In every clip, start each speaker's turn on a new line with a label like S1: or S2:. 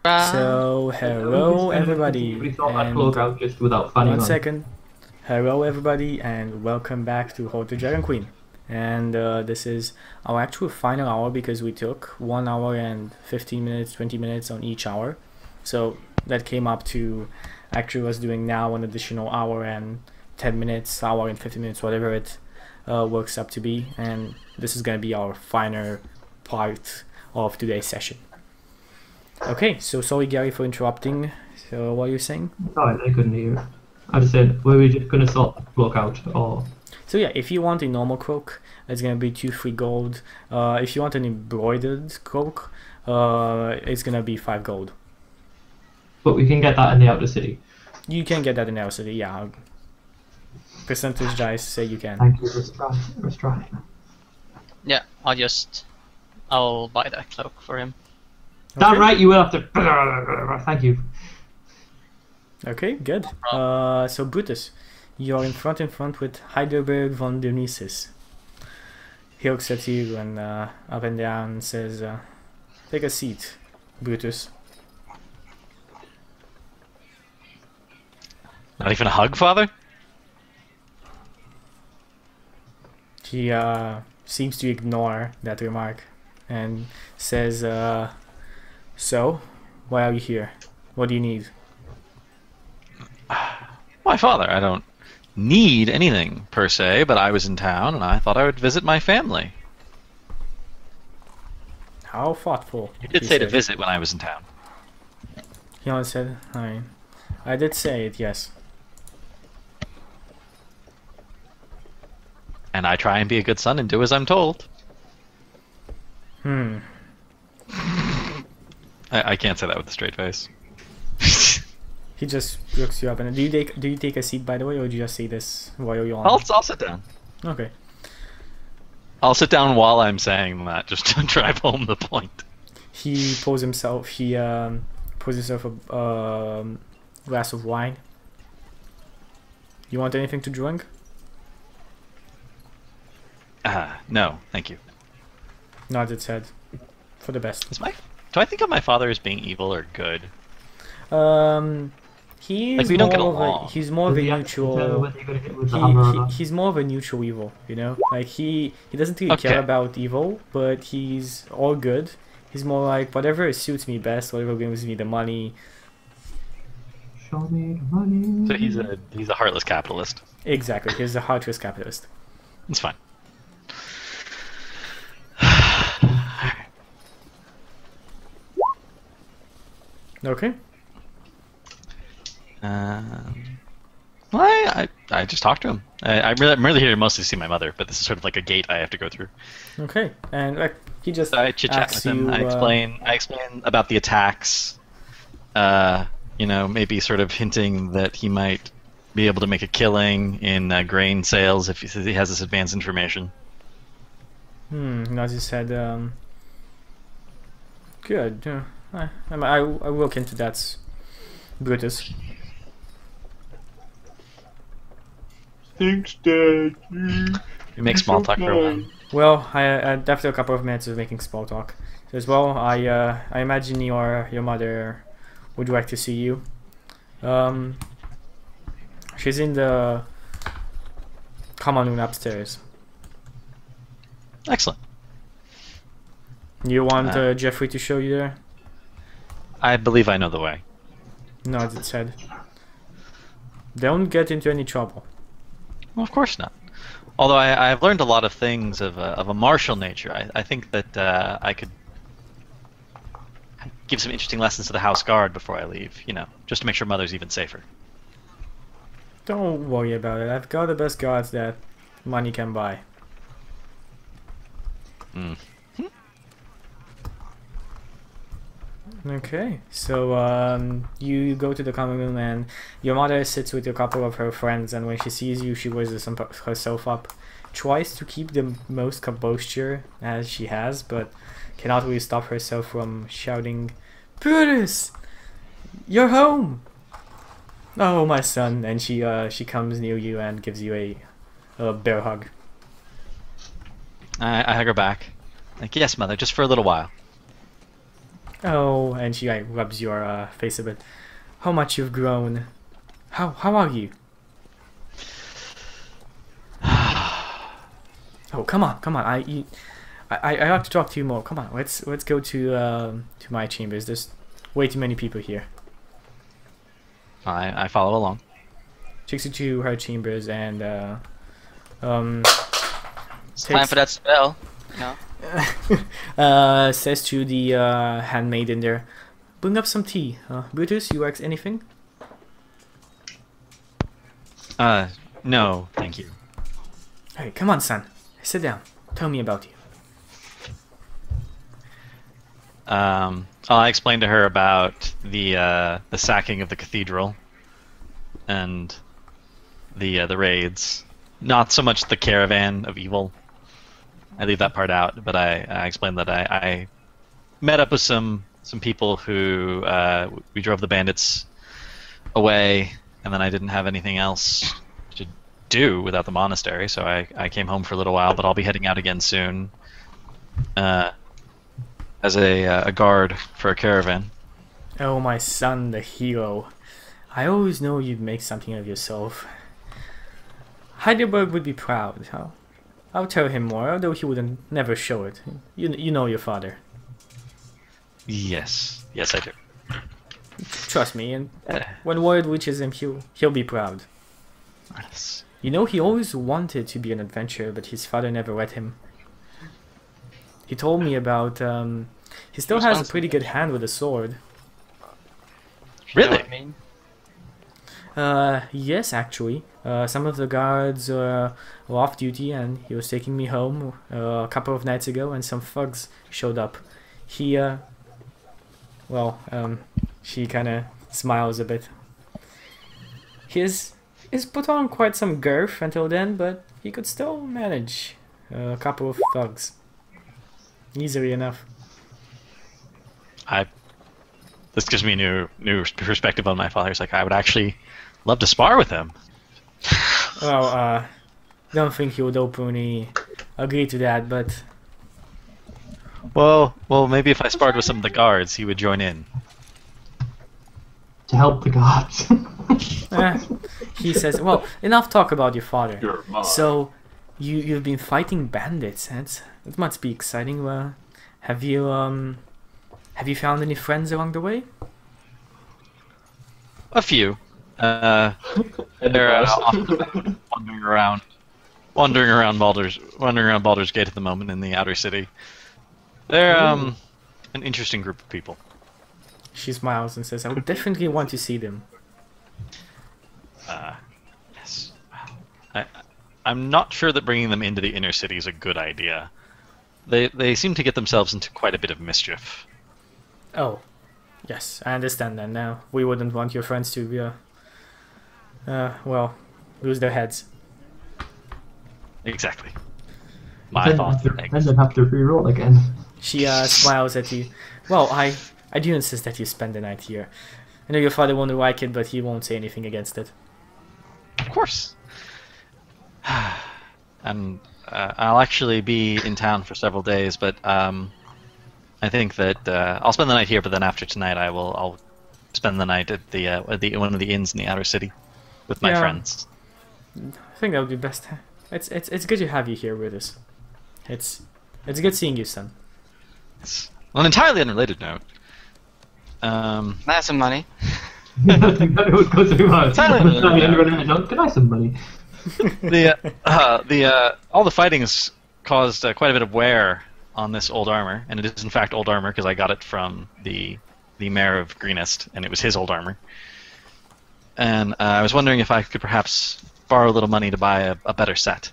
S1: So, hello everybody,
S2: We thought I'd
S1: and
S2: clog out just without fanning
S1: one
S2: on.
S1: second. Hello everybody, and welcome back to Hoard the Dragon Queen. And this is our actual final hour because we took 1 hour and 15 minutes, 20 minutes on each hour. So that came up to actually us doing now an additional hour and 10 minutes, hour and 50 minutes, whatever it works up to be. And this is going to be our final part of today's session. Okay, so sorry Gary for interrupting. So what are you saying?
S2: Sorry, I couldn't hear. I just said, were we just going to sort the cloak out, or...
S1: So yeah, if you want a normal cloak, it's gonna be 2 free gold. If you want an embroidered cloak, it's gonna be 5 gold.
S2: But we can get that in the outer city.
S1: You can get that in our city, yeah. Percentage dice say you can.
S2: Thank you, let's try.
S3: Yeah, I'll buy that cloak for him.
S1: Okay.
S2: Damn right, you will have to... Thank you.
S1: Okay, good. So Brutus, you're in front with Heidelberg von Dionysus. He looks at you and up and down and says, take a seat, Brutus.
S4: Not even a hug, father?
S1: He seems to ignore that remark and says, so, why are you here? What do you need?
S4: Why, father, I don't need anything, per se, but I was in town and I thought I would visit my family.
S1: How thoughtful.
S4: You did
S1: he
S4: say to
S1: said.
S4: visit when I was in town.
S1: He only said, I did say it, yes.
S4: And I try and be a good son and do as I'm told. I can't say that with a straight face.
S1: He just looks you up and do you take a seat, by the way, or do you just say this while you're on?
S4: I'll sit down.
S1: Okay.
S4: I'll sit down while I'm saying that, just to drive home the point.
S1: He pours himself a glass of wine. You want anything to drink?
S4: No, thank you.
S1: Nods its head. For the best.
S4: Do I think of my father as being evil or good?
S1: He's
S4: Like, we don't get along.
S1: He's more of a
S2: Does he actually tell
S1: neutral.
S2: whether you're gonna hit with the hammer or not?
S1: He's more of a neutral evil, you know. Like he doesn't really care
S4: Okay.
S1: about evil, but he's all good. He's more like whatever suits me best, whatever gives me the money.
S2: Show me the money.
S4: So he's a heartless capitalist.
S1: Exactly, he's a heartless capitalist.
S4: It's fine.
S1: Okay.
S4: Well, I just talked to him. I'm really here to mostly see my mother, but this is sort of like a gate I have to go through.
S1: Okay, and like he just
S4: So I chit chat
S1: asks
S4: with him.
S1: you,
S4: I explain about the attacks. You know, maybe sort of hinting that he might be able to make a killing in grain sales if he has this advanced information.
S1: As you said, good. I will look into that, Brutus.
S2: Thanks, Dad.
S4: We make small talk for a while.
S1: Well, after a couple of minutes of making small talk, as well, I imagine your mother would like to see you. She's in the common room upstairs.
S4: Excellent.
S1: You want Jeffrey to show you there?
S4: I believe I know the way.
S1: Nods its head. Don't get into any trouble.
S4: Well, of course not. Although I've learned a lot of things of a martial nature. I think that I could give some interesting lessons to the house guard before I leave, you know, just to make sure Mother's even safer.
S1: Don't worry about it. I've got the best guards that money can buy. Okay, so you go to the common room and your mother sits with a couple of her friends, and when she sees you, she raises herself up, tries to keep the most composure as she has, but cannot really stop herself from shouting, "Brutus, you're home! Oh, my son!" And she comes near you and gives you a bear hug.
S4: I hug her back. Like, yes, Mother, just for a little while.
S1: Oh, and she like rubs your face a bit. How much you've grown. How are you? Oh, come on. I have to talk to you more. Come on, let's go to my chambers. There's way too many people here.
S4: I follow along.
S1: Takes you to her chambers and
S3: It's time for that spell.
S1: says to the handmaid in there, bring up some tea. Brutus, you like anything?
S4: No, thank you.
S1: Hey, come on, son. Sit down. Tell me about you.
S4: I explained to her about the sacking of the cathedral and the raids. Not so much the caravan of evil. I leave that part out, but I explained that I met up with some people who we drove the bandits away, and then I didn't have anything else to do without the monastery, so I came home for a little while, but I'll be heading out again soon as a guard for a caravan.
S1: Oh, my son, the hero. I always know you'd make something of yourself. Heidelberg would be proud, huh? I'll tell him more, although he wouldn't never show it. You know your father.
S4: Yes, I do.
S1: Trust me, and when word reaches him, he'll be proud.
S4: Yes.
S1: You know, he always wanted to be an adventurer, but his father never let him. He told me about, he still has a pretty good hand with a sword.
S3: You know
S4: Really?
S3: what I mean?
S1: Yes, actually. Some of the guards were off duty and he was taking me home a couple of nights ago and some thugs showed up. He, she kinda smiles a bit. He's put on quite some girth until then, but he could still manage a couple of thugs. Easily enough.
S4: This gives me a new perspective on my father. It's like, I would actually love to spar with him.
S1: Well, don't think he would openly agree to that, but
S4: Well, maybe if I sparred with some of the guards, he would join in.
S2: To help the gods.
S1: he says, well, enough talk about your father. So, you've been fighting bandits, and it must be exciting. Have you found any friends along the way?
S4: A few. They're wandering around Baldur's Gate at the moment in the outer city. They're an interesting group of people.
S1: She smiles and says, I would definitely want to see them.
S4: Yes. I'm not sure that bringing them into the inner city is a good idea. They seem to get themselves into quite a bit of mischief.
S1: Oh, yes, I understand that now. We wouldn't want your friends to, lose their heads.
S4: Exactly. My thoughts.
S2: Then they'd have to re-roll again.
S1: She smiles at you. Well, I do insist that you spend the night here. I know your father won't like it, but he won't say anything against it.
S4: Of course. And I'll actually be in town for several days, but I think that I'll spend the night here. But then after tonight, I'll spend the night at one of the inns in the outer city with my friends.
S1: I think that would be best. It's good to have you here with us. It's good seeing you, son.
S4: On an entirely unrelated note,
S3: That's some money.
S2: That's exactly what goes through my
S4: Totally.
S2: Can I have some money?
S4: All the fighting has caused quite a bit of wear on this old armor, and it is in fact old armor because I got it from the mayor of Greenest, and it was his old armor. And I was wondering if I could perhaps borrow a little money to buy a better set.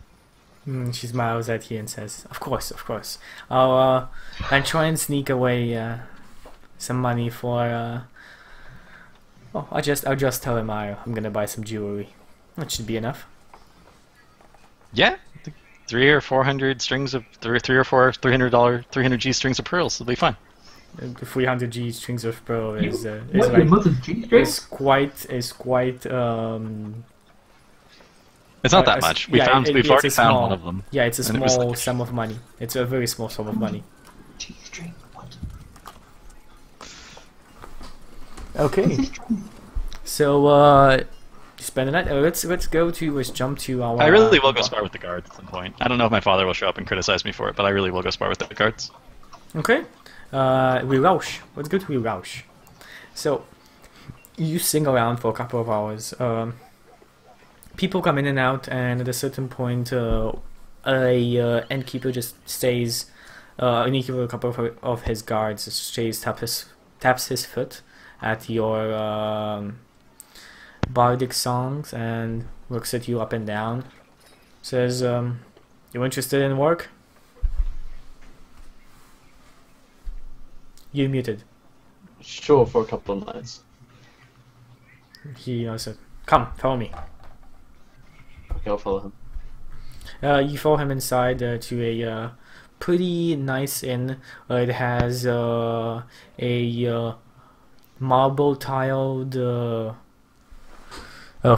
S1: She smiles at you and says, "Of course. I'll try and sneak away some money for. I'll just tell him I'm gonna buy some jewelry. That should be enough."
S4: Yeah, 300 or 400 strings of $300 G strings of pearls. It'll be fine.
S1: The 300 G strings of pearl is
S2: What, your mother's G-strings?
S1: is quite
S4: It's not that much. We've already found
S1: small,
S4: one of them.
S1: Yeah, it's a
S4: and it was
S1: small
S4: like-
S1: sum of money. It's a very small sum of money.
S2: G-string? What?
S1: Okay. So you spend the night. Let's jump to our.
S4: I really will go spar with the guards at some point. I don't know if my father will show up and criticize me for it, but I really will go spar with the guards.
S1: Okay. We Roush. Let's go to we Roush. So you sing around for a couple of hours. People come in and out, and at a certain point, a innkeeper just stays. An innkeeper, a couple of his guards stays, taps his foot at your bardic songs and looks at you up and down. Says, "You interested in work?" You're muted.
S5: Sure, for a couple of nights.
S1: He said, "Come, follow me."
S5: Okay, I'll follow him.
S1: You follow him inside to a pretty nice inn. It has a marble tiled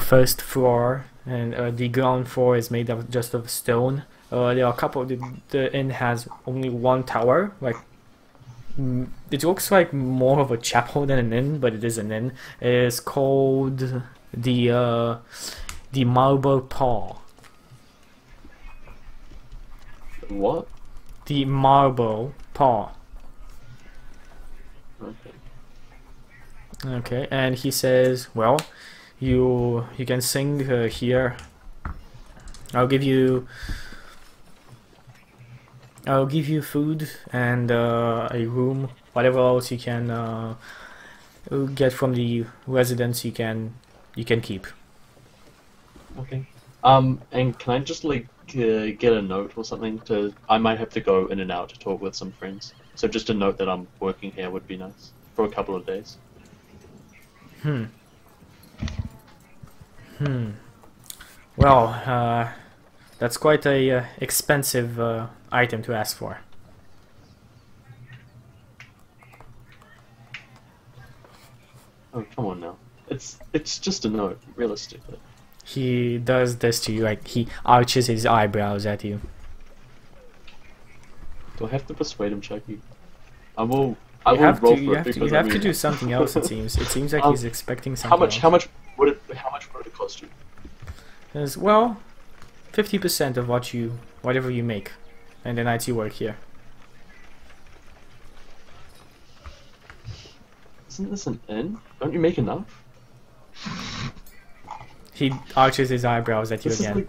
S1: first floor, and the ground floor is made of just of stone. There are a couple. The inn has only one tower. Like it looks like more of a chapel than an inn, but it is an inn. It is called the Marble Paw.
S5: What?
S1: The Marble Paw.
S5: Okay.
S1: Okay, and he says, "Well, you can sing here. I'll give you food and a room, whatever else you can get from the residents. You can keep."
S5: Okay. And can I just like get a note or something to? I might have to go in and out to talk with some friends. So just a note that I'm working here would be nice for a couple of days.
S1: Well, that's quite a expensive item to ask for.
S5: Oh, come on now. It's just a note, realistically.
S1: He does this to you, like he arches his eyebrows at you.
S5: Do I have to persuade him, Chucky? I will
S1: You have
S5: roll
S1: to,
S5: for it because
S1: you
S5: I
S1: have to
S5: mean-
S1: do something else. It seems. It seems like he's expecting something.
S5: How much would it cost you?
S1: As well, 50% of whatever you make, and the nights you work here.
S5: Isn't this an inn? Don't you make enough?
S1: He arches his eyebrows at you
S5: This is
S1: again.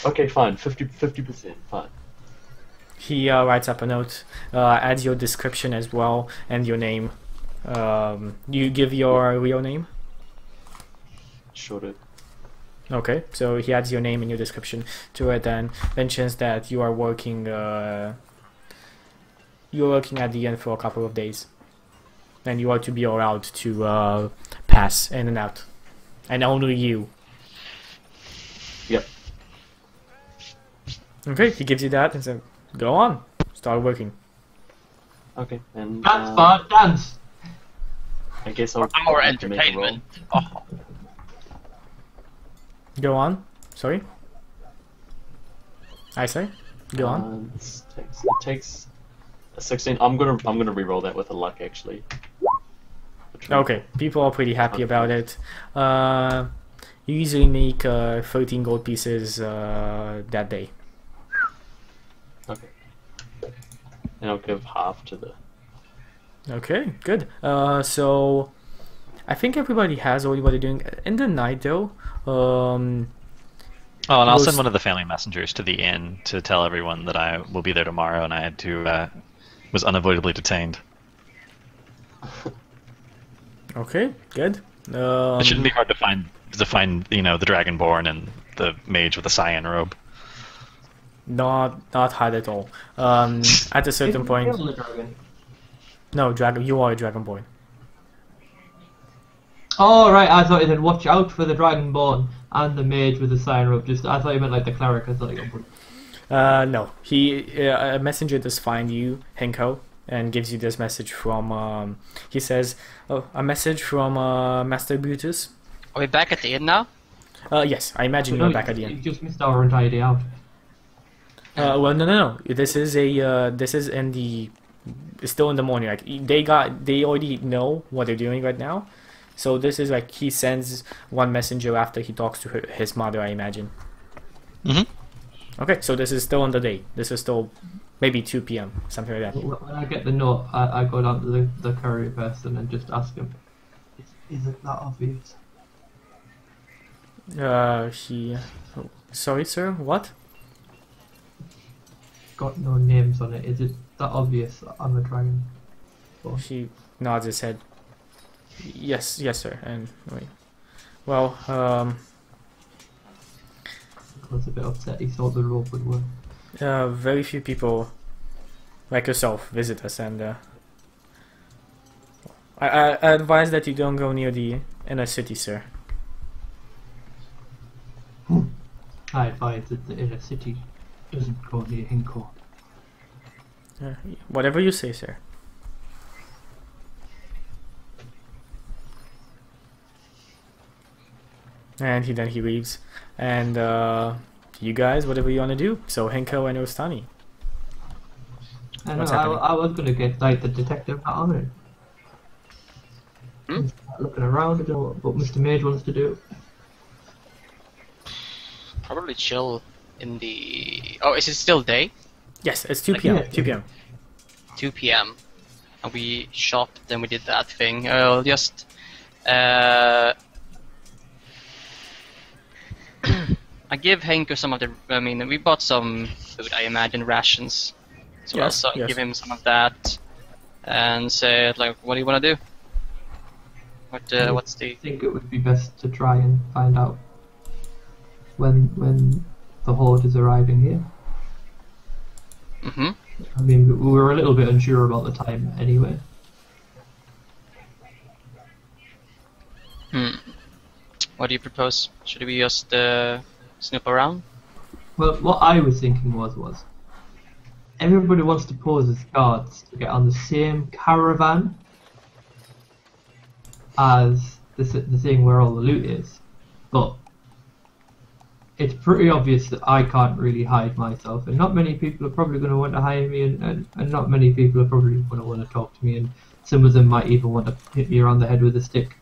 S5: Okay, fine. 50%, fine.
S1: He writes up a note, adds your description as well, and your name. You give your real name?
S5: Sure do.
S1: Okay, so he adds your name and your description to it and mentions that you are working you're working at the inn for a couple of days. And you are to be allowed to pass in and out. And only you.
S5: Yep.
S1: Okay, he gives you that and says, "Go on, start working."
S5: Okay, and
S2: Dance, Bart, dance!
S5: I guess I'll
S3: Our
S5: have to make a roll.
S3: entertainment. Oh,
S1: Go on. Sorry. I say. Go on.
S5: It takes a 16. I'm gonna re-roll that with a luck actually.
S1: Okay, people are pretty happy about it. You usually make 13 gold pieces that day.
S5: Okay. And I'll give half to the.
S1: Okay, good. So I think everybody has already what they're doing. In the night though,
S4: Oh, and I'll
S1: Most-
S4: send one of the family messengers to the inn to tell everyone that I will be there tomorrow, and I had to was unavoidably detained.
S1: okay, good.
S4: It shouldn't be hard to find the Dragonborn and the mage with the cyan robe.
S1: Not hard at all. At a certain point,
S2: Kill the dragon.
S1: no dragon. You are a dragonborn.
S2: Oh right, I thought it said watch out for the dragonborn and the mage with the sign robe. I thought you meant like the cleric. I thought you.
S1: No. A messenger does find you, Henko, and gives you this message from. He says, "Oh, a message from Master Brutus."
S3: are we back at the inn now?
S1: Yes, I imagine you're back at the
S2: You
S1: end.
S2: just missed our entire day out.
S1: Well, no. This is in the it's still in the morning. Like they already know what they're doing right now. So this is like he sends one messenger after he talks to his mother, I imagine. Okay, so this is still on the day. This is still maybe 2 p.m. something like that.
S2: When I get the note, I go down to the courier person and just ask him, is it that obvious?
S1: Sorry, sir. What?
S2: Got no names on it. Is it that obvious that I'm a dragon?
S1: She nods his head. Yes, sir. And wait. Well,
S2: I was a bit upset. He thought the rope would work.
S1: very few people like yourself visit us, and I advise that you don't go near the inner city, sir.
S2: I advise that the inner city doesn't go near Hinko.
S1: Whatever you say, sir. And he leaves. And you guys, whatever you want to do. So Hinko and Ostani.
S2: I know,
S1: What's happening?
S2: I was gonna get like the detective hat on it. Looking around, I don't know what Mr. Mage wants to do.
S3: Probably chill in the. Oh, is it still day?
S1: Yes, it's 2
S3: Like,
S1: p.m.
S2: yeah.
S1: 2 p.m.
S3: 2 p.m. And we shopped, then we did that thing. I'll just. I give Henko some of the. I mean, we bought some food, I imagine, rations. So
S1: Yes,
S3: I'll
S1: yes.
S3: give him some of that. And say, like, what do you want to do? What's the.
S2: I think it would be best to try and find out when the Hoard is arriving here.
S3: Mm-hmm.
S2: I mean, we were a little bit unsure about the time anyway.
S3: What do you propose? Should we just snoop around?
S2: Well, what I was thinking was everybody wants to pose as guards to get on the same caravan as the thing where all the loot is, but it's pretty obvious that I can't really hide myself, and not many people are probably going to want to hire me, and not many people are probably going to want to talk to me, and some of them might even want to hit me around the head with a stick.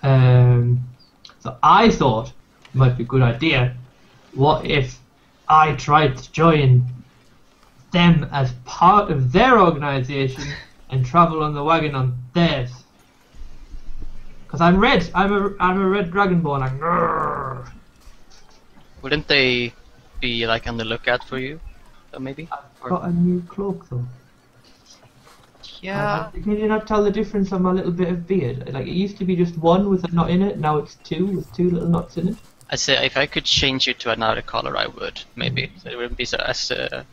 S2: So I thought it might be a good idea. What if I tried to join them as part of their organisation and travel on the wagon on theirs? Because I'm red. I'm a red dragonborn. I'm grrr.
S3: Wouldn't they be like on the lookout for you? Maybe?
S2: I've got a new cloak though.
S3: Yeah.
S2: Can you not tell the difference on my little bit of beard? Like, it used to be just one with a knot in it. Now it's two with two little knots in it.
S3: I'd say if I could change you to another color, I would, maybe. So it wouldn't be so as
S2: I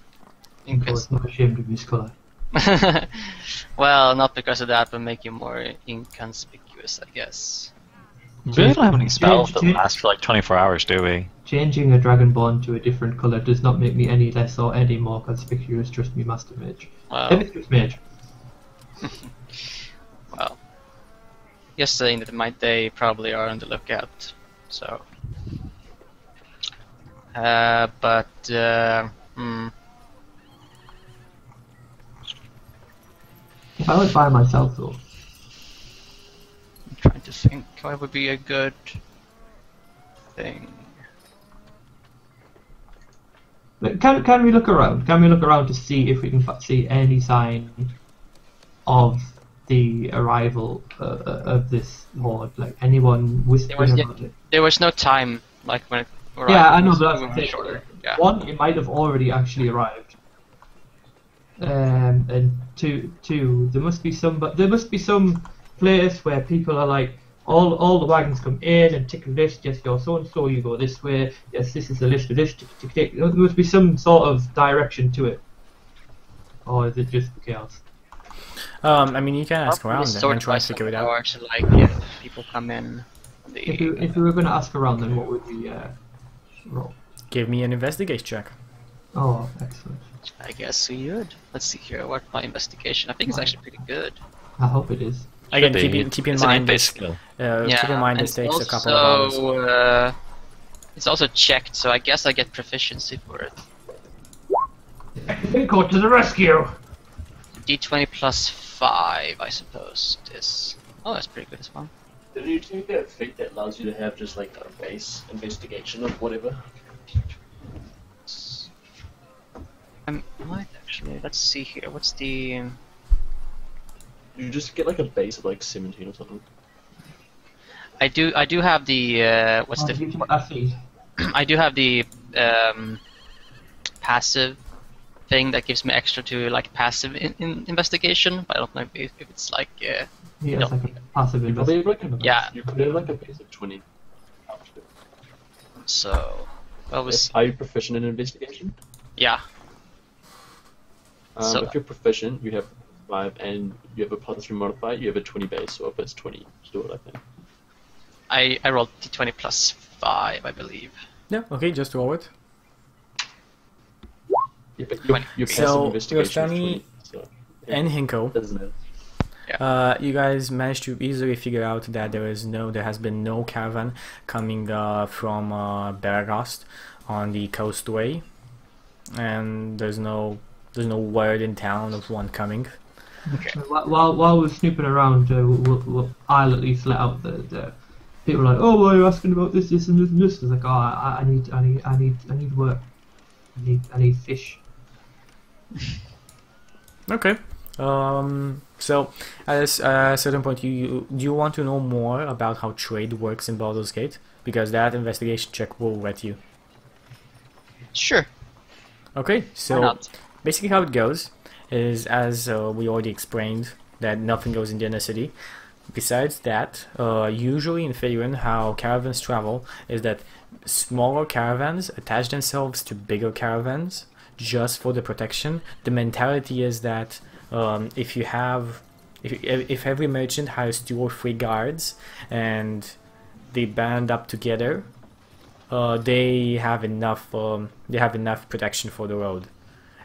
S2: was not ashamed of this colour.
S3: Well, not because of that, but make you more inconspicuous, I guess.
S4: We really don't have any spells that
S2: change-
S4: last for like 24 hours, do we?
S2: Changing a dragonborn to a different colour does not make me any less or any more conspicuous. Trust me, Master Mage.
S3: Well,
S2: Mistress Mage.
S3: well. Just saying that they probably are on the lookout, so.
S2: If I went by myself though,
S3: I'm trying to think what would be a good thing.
S2: But can we look around? Can we look around to see if we can see any sign of the arrival of this Hoard? Like anyone whispering about it?
S3: There was no time, like when it arrived.
S2: Yeah, I know,
S3: it was
S2: but that's
S3: much
S2: the thing.
S3: shorter. Yeah.
S2: One, it might have already actually arrived. And two, there must be some place where people are like, all the wagons come in and tick a list. Yes, you're so and so. You go this way. Yes, this is the list of this. Tick, tick, tick. There must be some sort of direction to it, or is it just chaos?
S1: I mean, you can ask
S3: Probably
S1: around
S3: sort
S1: and try
S3: by
S1: to figure it
S3: some
S1: out.
S3: hours, like if people come in.
S2: If we were going to ask around, then what would we roll?
S1: Give me an investigate check.
S2: Oh, excellent.
S3: I guess we would. Let's see here. What my investigation? I think it's actually pretty good.
S2: I hope it is.
S1: Again,
S4: Should be.
S1: keep in
S4: It's an
S1: mind
S4: int-based
S1: this.
S4: skill.
S1: Keep in mind
S3: and
S1: this takes a couple of hours.
S3: It's also checked, so I guess I get proficiency for it.
S2: Pinko to the rescue!
S3: D20 plus 5, I suppose it is. Oh, that's pretty good as well.
S5: Did you take that feat that allows you to have just like a base investigation of whatever?
S3: Might actually. Let's see here. What's the?
S5: You just get like a base of like 17 or something.
S3: I do have the what's the? I do have the passive thing that gives me extra to like passive investigation, but I don't know if it's like
S2: Yeah,
S3: no.
S2: it's like a passive
S5: You probably have like a,
S3: Yeah.
S5: You could have like a base of 20.
S3: So. Well,
S5: Are you proficient in investigation?
S3: yeah. So-
S5: if you're proficient, you have 5, and you have a +3 modifier. You have a 20 base, so if it's 20, just do it. I think.
S3: I rolled D20 plus 5, I believe.
S1: Yeah, okay, just roll it.
S5: Yeah, but
S3: 20.
S5: your
S1: So,
S5: passive investigation is
S1: Yostani
S5: 20, so yeah,
S1: And Hinko,
S5: doesn't matter.
S1: you guys managed to easily figure out that there has been no caravan coming from Baragast on the coastway, and there's no word in town of one coming.
S2: While we're snooping around, I'll at least let out the people are like, oh, why are you asking about this, and this, and this? It's like, oh, I need work. I need fish.
S1: Okay. So at a certain point, do you want to know more about how trade works in Baldur's Gate? Because that investigation check will let you.
S3: Sure.
S1: Okay,
S3: Why
S1: so
S3: not?
S1: basically how it goes is, as we already explained, that nothing goes in the inner city. Besides that, usually in Faerun, how caravans travel is that smaller caravans attach themselves to bigger caravans just for the protection. The mentality is that if every merchant has 2 or 3 guards and they band up together, they have enough protection for the road.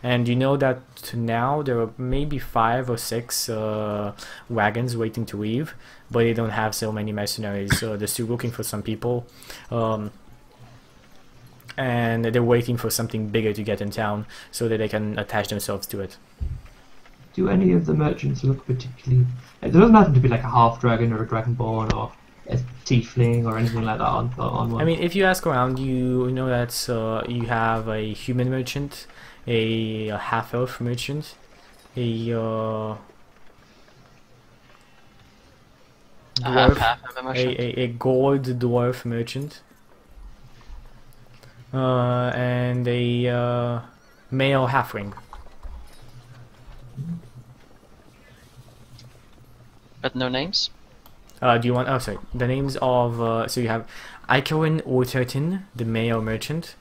S1: And you know that now there are maybe 5 or 6 wagons waiting to leave, but they don't have so many mercenaries, so they're still looking for some people, and they're waiting for something bigger to get in town so that they can attach themselves to it.
S2: Do any of the merchants look particularly... There doesn't have to be like a half dragon or a dragonborn or a tiefling or anything like that on one.
S1: I mean, if you ask around, you know that you have a human merchant, a half-elf merchant, a dwarf,
S3: Half of a merchant.
S1: a gold dwarf merchant, and a male halfling.
S3: But no names?
S1: Do you want? Oh, sorry. The names of so you have Ikerin Ortertin, the male merchant,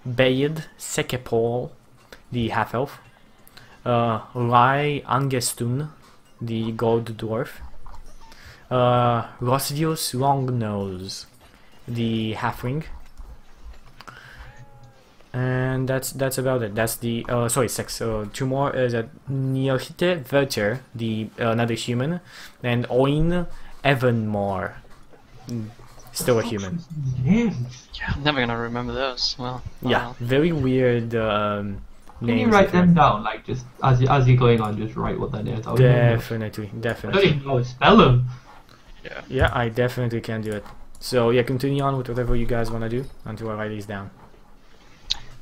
S1: Bayed Sekepol, the half elf, Rai Angestun, the gold dwarf, Rosvius Longnose, the halfling, and that's about it. That's the sorry, 6. 2 more is a Niohite Verter, the another human, and Oin Evanmore, still a human.
S2: Names.
S3: Yeah, I'm never gonna remember those. Well,
S1: Yeah, very weird
S2: Can
S1: names.
S2: you write
S1: if you-
S2: them down, like just as you're going on, just write what their names are? I don't
S1: Definitely.
S2: even know how to spell them.
S1: Yeah, I definitely can do it. So yeah, continue on with whatever you guys want to do until I write these down.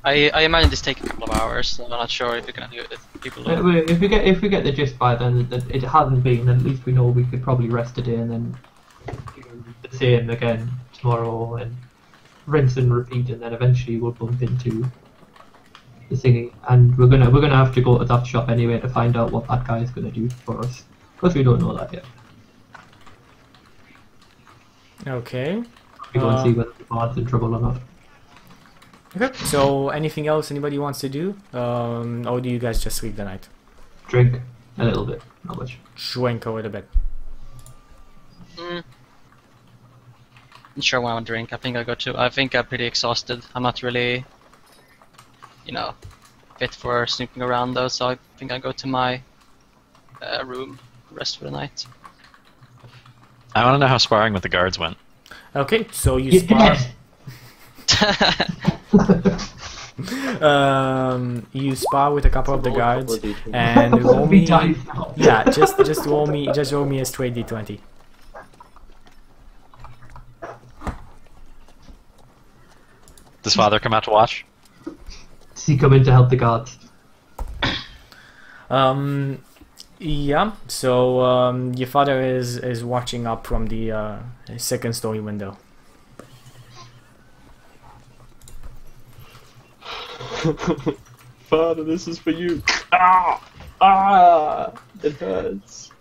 S3: I imagine this takes a couple of hours, so I'm not sure if you're gonna do it. People do.
S2: If we get the gist by then that it hasn't been, then at least we know we could probably rest a day and then do the same again tomorrow and rinse and repeat, and then eventually we'll bump into the thingy, and we're gonna have to go to that shop anyway to find out what that guy is gonna do for us, because we don't know that yet.
S1: Okay.
S2: We go and see whether the bard's in trouble or not.
S1: Okay. So anything else anybody wants to do, or do you guys just sleep the night?
S2: Drink a little bit, not much.
S1: Drink a little bit.
S3: Not sure what I want to drink. I think I'm pretty exhausted. I'm not really, fit for snooping around though, so I think I'll go to my room, rest for the night.
S4: I want to know how sparring with the guards went.
S1: Okay. So you
S2: You're
S1: spar.
S2: dead.
S1: You spar with a couple of the
S5: Roll a couple
S1: guards
S5: of D20.
S1: and roll
S2: We
S1: me.
S2: died now.
S1: Yeah, just roll me a straight d20.
S4: Does father come out to watch?
S2: Does he come in to help the guards?
S1: Yeah. So your father is watching up from the second story window.
S5: Father, this is for you. Ah! Ah! It hurts.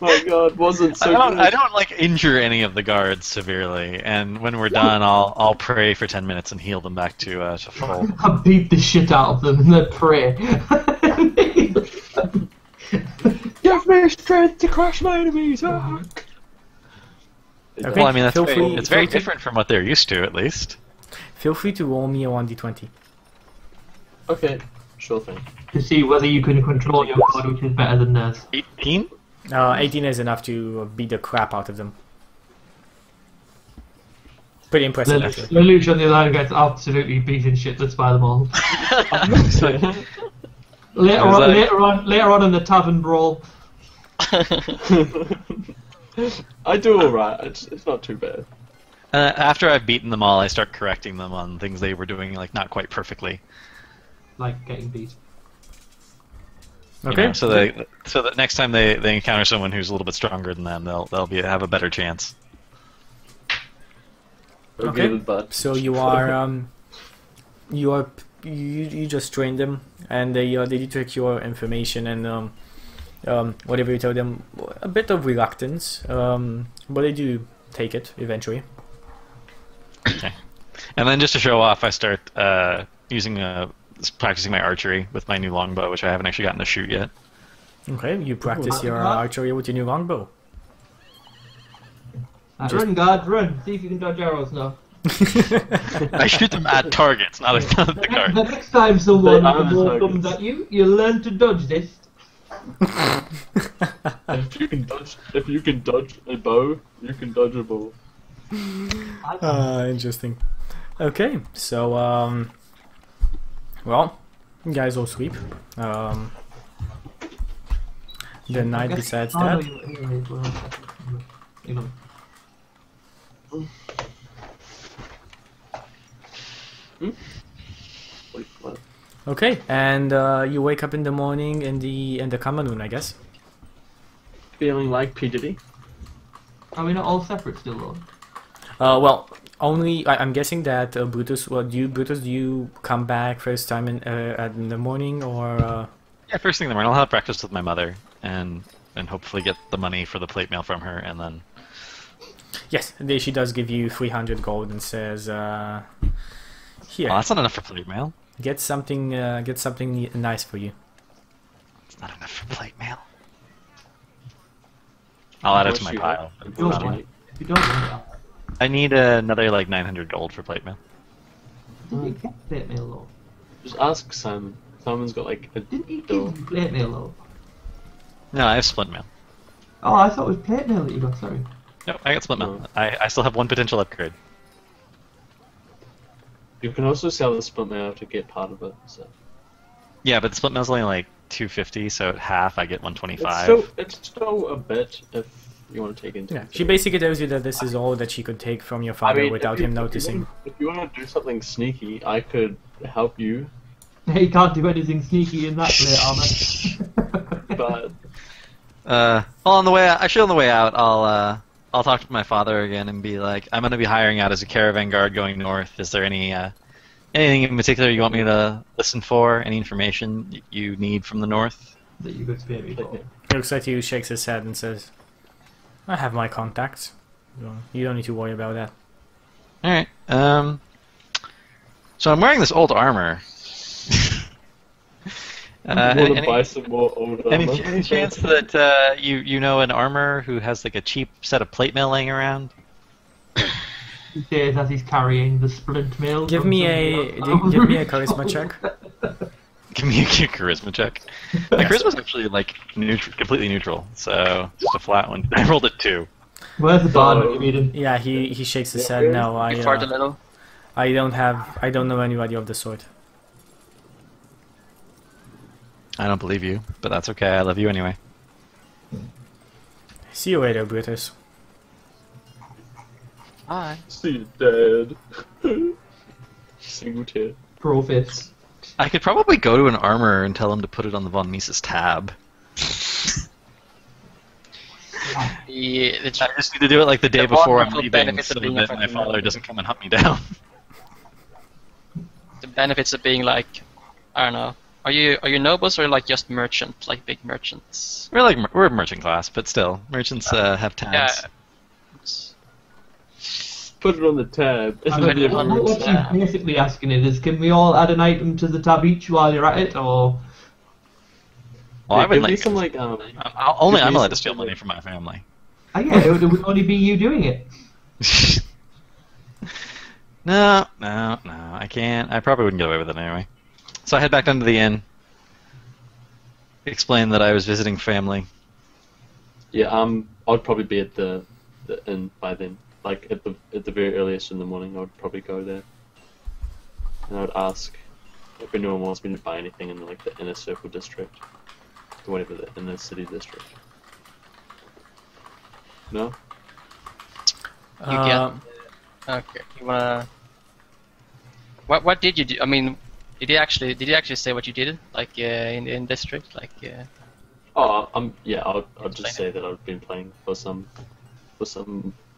S5: My God, wasn't so good.
S4: I don't like injure any of the guards severely, and when we're done, I'll pray for 10 minutes and heal them back to full.
S2: I beat the shit out of them and then pray.
S5: Give me strength to crush my enemies! Ah!
S1: Okay.
S4: Well, I mean,
S1: Feel free-
S4: it's very
S1: feel free-
S4: different from what they're used to, at least.
S1: Feel free to roll me a 1d20.
S5: Okay, sure thing.
S2: To see whether you can control your god, which is better than theirs.
S4: 18?
S1: 18 is enough to beat the crap out of them. Pretty impressive, actually.
S2: Lelouch on the other hand gets absolutely beaten shitless by them all. Later on in the tavern brawl.
S5: I do alright, it's not too bad.
S4: After I've beaten them all, I start correcting them on things they were doing like not quite perfectly.
S2: Like getting beat.
S4: You
S1: Okay.
S4: know, so that next time they encounter someone who's a little bit stronger than them, they'll have a better chance.
S1: Okay.
S5: But
S1: So you just trained them, and they do take your information and whatever you tell them, a bit of reluctance, but they do take it eventually.
S4: Okay. And then just to show off, I start practicing my archery with my new longbow, which I haven't actually gotten to shoot yet.
S1: Okay, you practice your archery with your new longbow.
S2: Run, guards, run! See if you can dodge arrows now.
S4: I shoot them at targets, not at the
S2: The
S4: guard.
S2: next time someone
S5: They are
S2: more
S5: targets.
S2: comes at you, you learn to dodge this.
S5: if you can dodge a bow, you can dodge a ball.
S1: Interesting. Okay, so well, you guys all sleep. The night besides that.
S5: Wait, what?
S1: Okay, and you wake up in the morning in the Kamanoon, I guess.
S5: Feeling like P. Diddy?
S2: Are we not all separate still, though?
S1: Well, only I'm guessing that Brutus. Well, do you come back first time in the morning or?
S4: Yeah, first thing in the morning, I'll have breakfast with my mother and hopefully get the money for the plate mail from her, and then.
S1: Yes, she does give you 300 gold and says, "Here,
S4: Well, that's not enough for plate mail.
S1: get something nice for you."
S4: It's not enough for plate mail. I'll add it to my pile.
S2: If you don't want it,
S4: I need another like 900 gold for plate mail.
S2: didn't he get plate mail though?
S5: Just ask Simon. Simon's got like a
S2: Didn't he
S5: door.
S2: give plate mail though?
S4: No, I have split mail.
S2: Oh, I thought it was plate mail that you got, sorry.
S4: Nope, I got split mail.
S5: No.
S4: I still have one potential upgrade.
S5: You can also sell the split mail to get part of it. So
S4: Yeah, but the split mail's only like 250, so at half I get 125.
S5: it's still a bit if you want to take into.
S1: Yeah, she basically tells you that this is all that she could take from your father without him noticing.
S5: If you want to do something sneaky, I could help you.
S2: He can't do anything sneaky in that plate armor.
S5: But
S4: Well, on the way out, I'll talk to my father again and be like, I'm gonna be hiring out as a caravan guard going north. Is there anything in particular you want me to listen for? Any information you need from the north?
S2: That you could spare me for.
S1: He looks at you, shakes his head, and says, "I have my contacts. You don't need to worry about that."
S4: All right. So I'm wearing this old armor.
S5: I want to buy some more old
S4: Any
S5: armor.
S4: chance that you know an armor who has like a cheap set of plate mail laying around?
S2: He says as he's carrying the splint mail.
S1: Give
S2: from
S1: me
S2: somebody
S1: a
S2: else.
S1: charisma check.
S4: Give me a charisma check. My charisma's actually like completely neutral, so just a flat one. I rolled a 2.
S2: Where's the bard when you need him?
S1: Yeah, he shakes his head. No,
S3: You fart a little.
S1: I don't know anybody of the sort.
S4: I don't believe you, but that's okay. I love you anyway.
S1: See you later, Brutus.
S3: Hi.
S5: See you dead. Single tear.
S2: Profits.
S4: I could probably go to an armorer and tell him to put it on the Von Mises tab.
S3: The
S4: I just need to do it like the day
S3: The
S4: before I'm
S3: wonderful
S4: leaving,
S3: benefits
S4: so
S3: of being
S4: that
S3: a
S4: my
S3: fucking
S4: father
S3: nerd.
S4: doesn't come and hunt me down.
S3: the benefits of being like, I don't know. Are you nobles or like just merchant, like big merchants?
S4: We're merchant class, but still, merchants have
S3: Yeah.
S4: tabs.
S3: It's-
S5: Put it on the tab.
S2: I mean, what she's basically asking is, can we all add an item to the tab each while you're at it, or...
S4: Well, I would
S5: give me
S4: like.
S5: some like
S4: only
S5: give
S4: I'm
S5: me
S4: allowed to
S5: some
S4: steal money
S5: like-
S4: from my family.
S2: Yeah, it would only be you doing it.
S4: No, I can't. I probably wouldn't get away with it anyway. So I head back down to the inn. Explain that I was visiting family.
S5: Yeah, I'd probably be at the inn by then. Like at the very earliest in the morning, I'd probably go there, and I would ask if anyone wants me to buy anything in like the inner circle district, or whatever the inner city district. No.
S3: You get. Okay. You wanna. What did you do? I mean, did you actually say what you did? Like in district, like.
S5: Oh, yeah. I'll
S3: Explain
S5: just say that I've been playing for some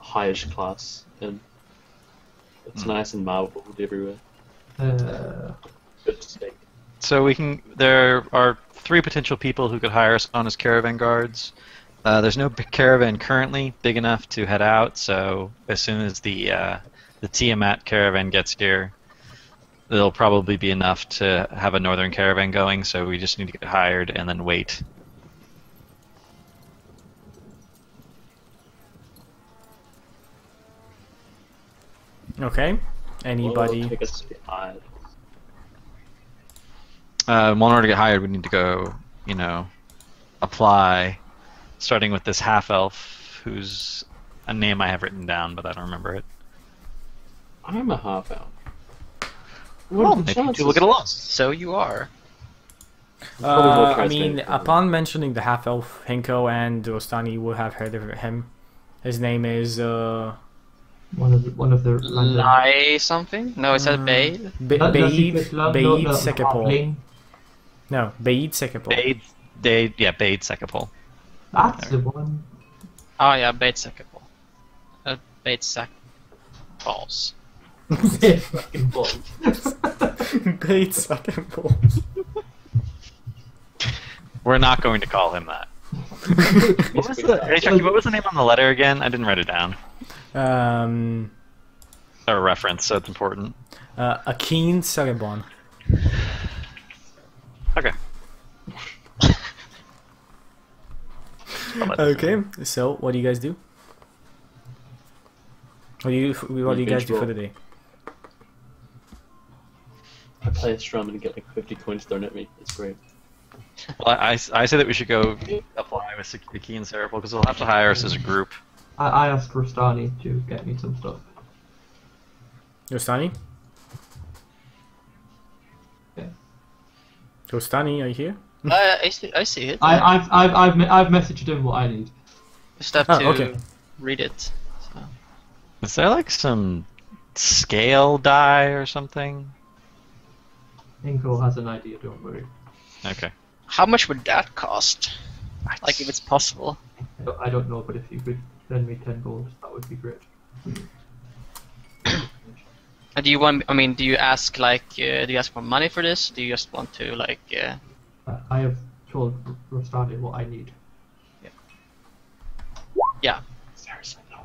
S5: highish class, and it's nice and marbled everywhere. Good steak.
S4: So there are 3 potential people who could hire us on as caravan guards. There's no caravan currently big enough to head out, so as soon as the Tiamat caravan gets here, there'll probably be enough to have a northern caravan going, so we just need to get hired and then wait.
S1: Okay. Anybody?
S5: Well, take us to the eye.
S4: In order to get hired, we need to go, apply, starting with this half-elf, whose a name I have written down, but I don't remember it.
S5: I'm a half elf.
S4: Well, maybe you two will get along.
S3: So you are.
S5: Probably more
S1: I mean,
S5: charismatic.
S1: upon mentioning the half-elf, Hinko and Rostani will have heard of him. His name is
S2: One of the random...
S3: Lie something? No, it said Bade.
S1: Baid
S2: Baid
S1: Sekapol. No, Baid Sekapol.
S4: Bade Sekapol.
S2: That's the one.
S3: Oh yeah, Bade Sekapol. Bade Sack balls.
S2: Fucking bull.
S1: Baid Sekapol.
S4: We're not going to call him that. Hey, Chucky, what was the name on the letter again? I didn't write it down. A reference, so it's important.
S1: Akin Cerebon.
S4: Okay.
S1: Okay, so what do you guys do? What do you guys do for the day?
S5: I play a strum and get like 50 coins thrown at me. It's great.
S4: Well, I say that we should go apply with Saki and Cerebral because they'll have to hire us as a group.
S2: I asked Rostani to get me some stuff.
S1: Rostani?
S2: Yeah.
S1: Rostani, are you here?
S3: I see it.
S2: I've messaged him what I need.
S3: Just have
S1: Oh,
S3: to
S1: okay.
S3: read it. So.
S4: Is there like some scale die or something?
S2: Inko has an idea, don't worry.
S4: Okay.
S3: How much would that cost? Like if it's possible.
S2: I don't know, but if you could send me 10 gold, that would be great.
S3: Do you want? I mean, do you ask do you ask for money for this? Do you just want to like?
S2: I have told Rostani what I need.
S3: Yeah.
S5: Seriously, no.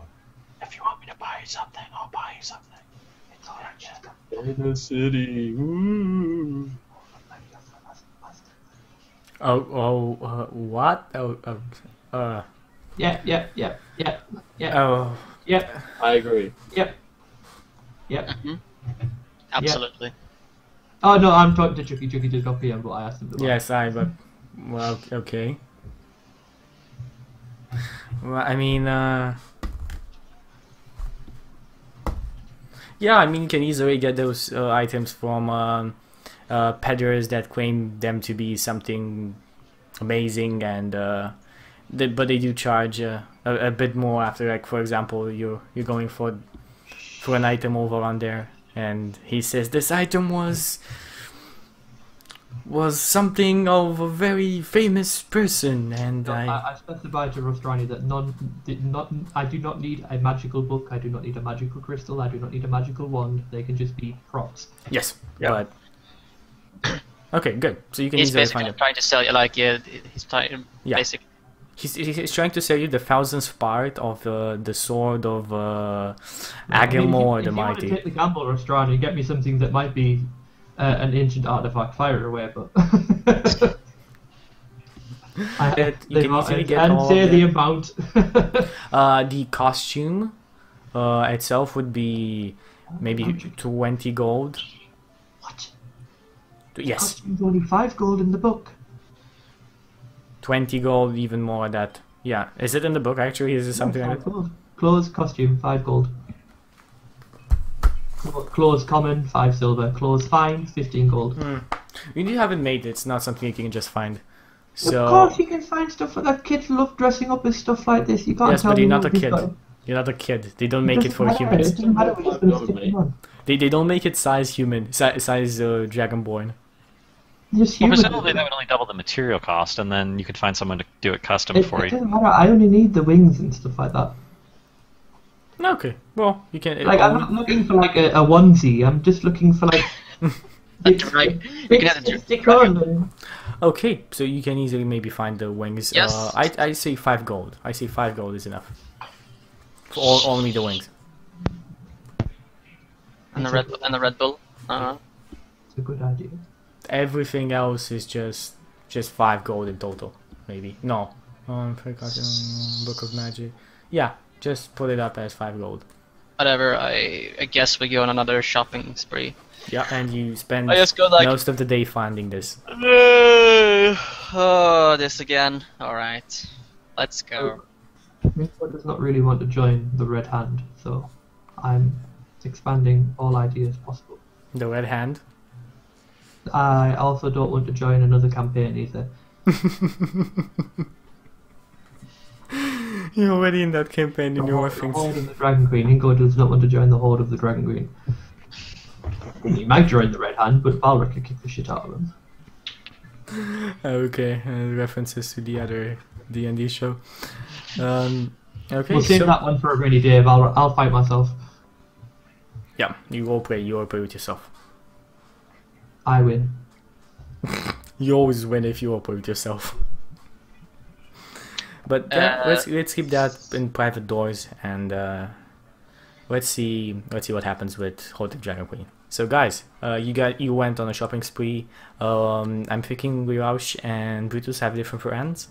S5: If you want me to buy you something, I'll buy you something. It's alright. In the city. Woo.
S1: What?
S2: Yeah.
S1: Oh,
S2: Yep.
S5: I agree.
S2: Yep.
S3: Absolutely.
S2: Oh no, I'm talking to Chucky. Chucky just got PM, but I asked him to buy.
S1: yes, well, okay. Well, I mean, Yeah, I mean, you can easily get those items from peddlers that claim them to be something amazing, and but they do charge a bit more after. Like, for example, you're going for an item over on there, and he says this item was something of a very famous person, and
S2: No, I specified to Rostrani that I do not need a magical book, I do not need a magical crystal, I do not need a magical wand, they can just be props.
S1: yes,
S5: Yeah.
S1: but okay, good. So you can
S3: He's
S1: easily
S3: basically
S1: find it.
S3: trying to sell you, like, he's trying,
S1: Yeah.
S3: basic.
S1: He's trying to sell you the 1000th part of the sword of
S2: I mean,
S1: Agamor
S2: if
S1: the
S2: you want to
S1: Mighty.
S2: take the gamble, Rostrani, and get me something that might be an ancient artifact fire away, but
S1: You can easily get
S2: and
S1: all
S2: say
S1: of
S2: the
S1: them.
S2: amount.
S1: The costume itself would be maybe 20 gold.
S2: What?
S1: Yes,
S2: Costume's only 5 gold in the book.
S1: 20 gold, even more than that. Yeah, is it in the book actually? Is it something like
S2: 5
S1: that?
S2: gold. Clothes, costume, 5 gold. Clothes common, 5 silver. Clothes fine, 15 gold.
S1: You haven't made it. It's not something you can just find.
S2: Of
S1: So
S2: course you can find stuff like that. Kids love dressing up as stuff like this. You can't
S1: yes,
S2: tell
S1: but
S2: me
S1: you're not a
S2: nobody's
S1: kid.
S2: got it.
S1: You're not a kid. They don't make it
S2: doesn't
S1: for
S2: matter,
S1: humans.
S2: It doesn't matter. We're just gonna stick them on.
S1: They don't make it size human, size dragonborn.
S2: Just
S4: Well,
S2: human.
S4: presumably that would only double the material cost, and then you could find someone to do it custom
S2: It
S4: for you.
S2: doesn't matter. I only need the wings and stuff like that.
S1: Okay, well you can.
S2: Like I'm not looking for like a onesie. I'm just looking for like.
S3: Right. You can have the
S2: stick on.
S1: Okay, so you can easily maybe find the wings.
S3: Yes.
S1: I say 5 gold. I say 5 gold is enough. For all only the wings.
S3: and the Red Bull.
S2: It's a good idea.
S1: Everything else is just 5 gold in total, maybe. No. Book of Magic. Yeah, just put it up as 5 gold.
S3: Whatever. I guess we go on another shopping spree.
S1: Yeah, and you spend
S3: I just go like.
S1: most of the day finding this.
S3: Oh, this again. All right, let's go.
S2: Minford does not really want to join the Red Hand, so I'm expanding all ideas possible.
S1: The Red Hand.
S2: I also don't want to join another campaign either.
S1: You're already in that campaign in your
S2: The
S1: things.
S2: Horde of the Dragon Queen. Ingo does not want to join the Horde of the Dragon Queen. He might join the Red Hand, but Balric could kick the shit out of him.
S1: Okay, references to the other D&D show. Okay,
S2: We'll save
S1: so
S2: that one for a rainy day. I'll fight myself.
S1: yeah, you all play with yourself.
S2: I win.
S1: You always win if you all play with yourself. But yeah, let's keep that in private doors, and let's see what happens with Hoard of Dragon Queen. So guys, you went on a shopping spree. I'm thinking Riraush and Brutus have different friends.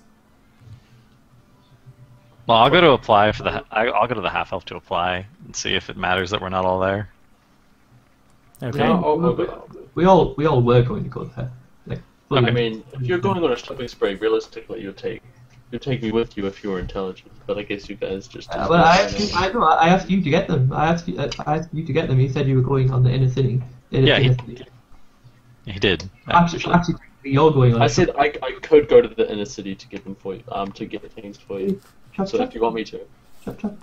S4: Well, I'll go to apply for the. I'll go to the half elf to apply and see if it matters that we're not all there.
S1: Okay.
S5: No,
S2: We all were going to go there. Like,
S5: I mean, if you're going on a shopping spree, realistically, you'd take me with you if you were intelligent. But I guess you guys just.
S2: well, I asked you to get them. I asked you to get them. You said you were going on the inner city.
S4: Yeah,
S2: Inner city.
S4: He did.
S2: Actually, you're going on.
S5: I said I could go to the inner city to get them for you. To get things for you.
S2: Chop,
S5: So
S2: chop,
S5: if you want me to.
S2: chop, chop.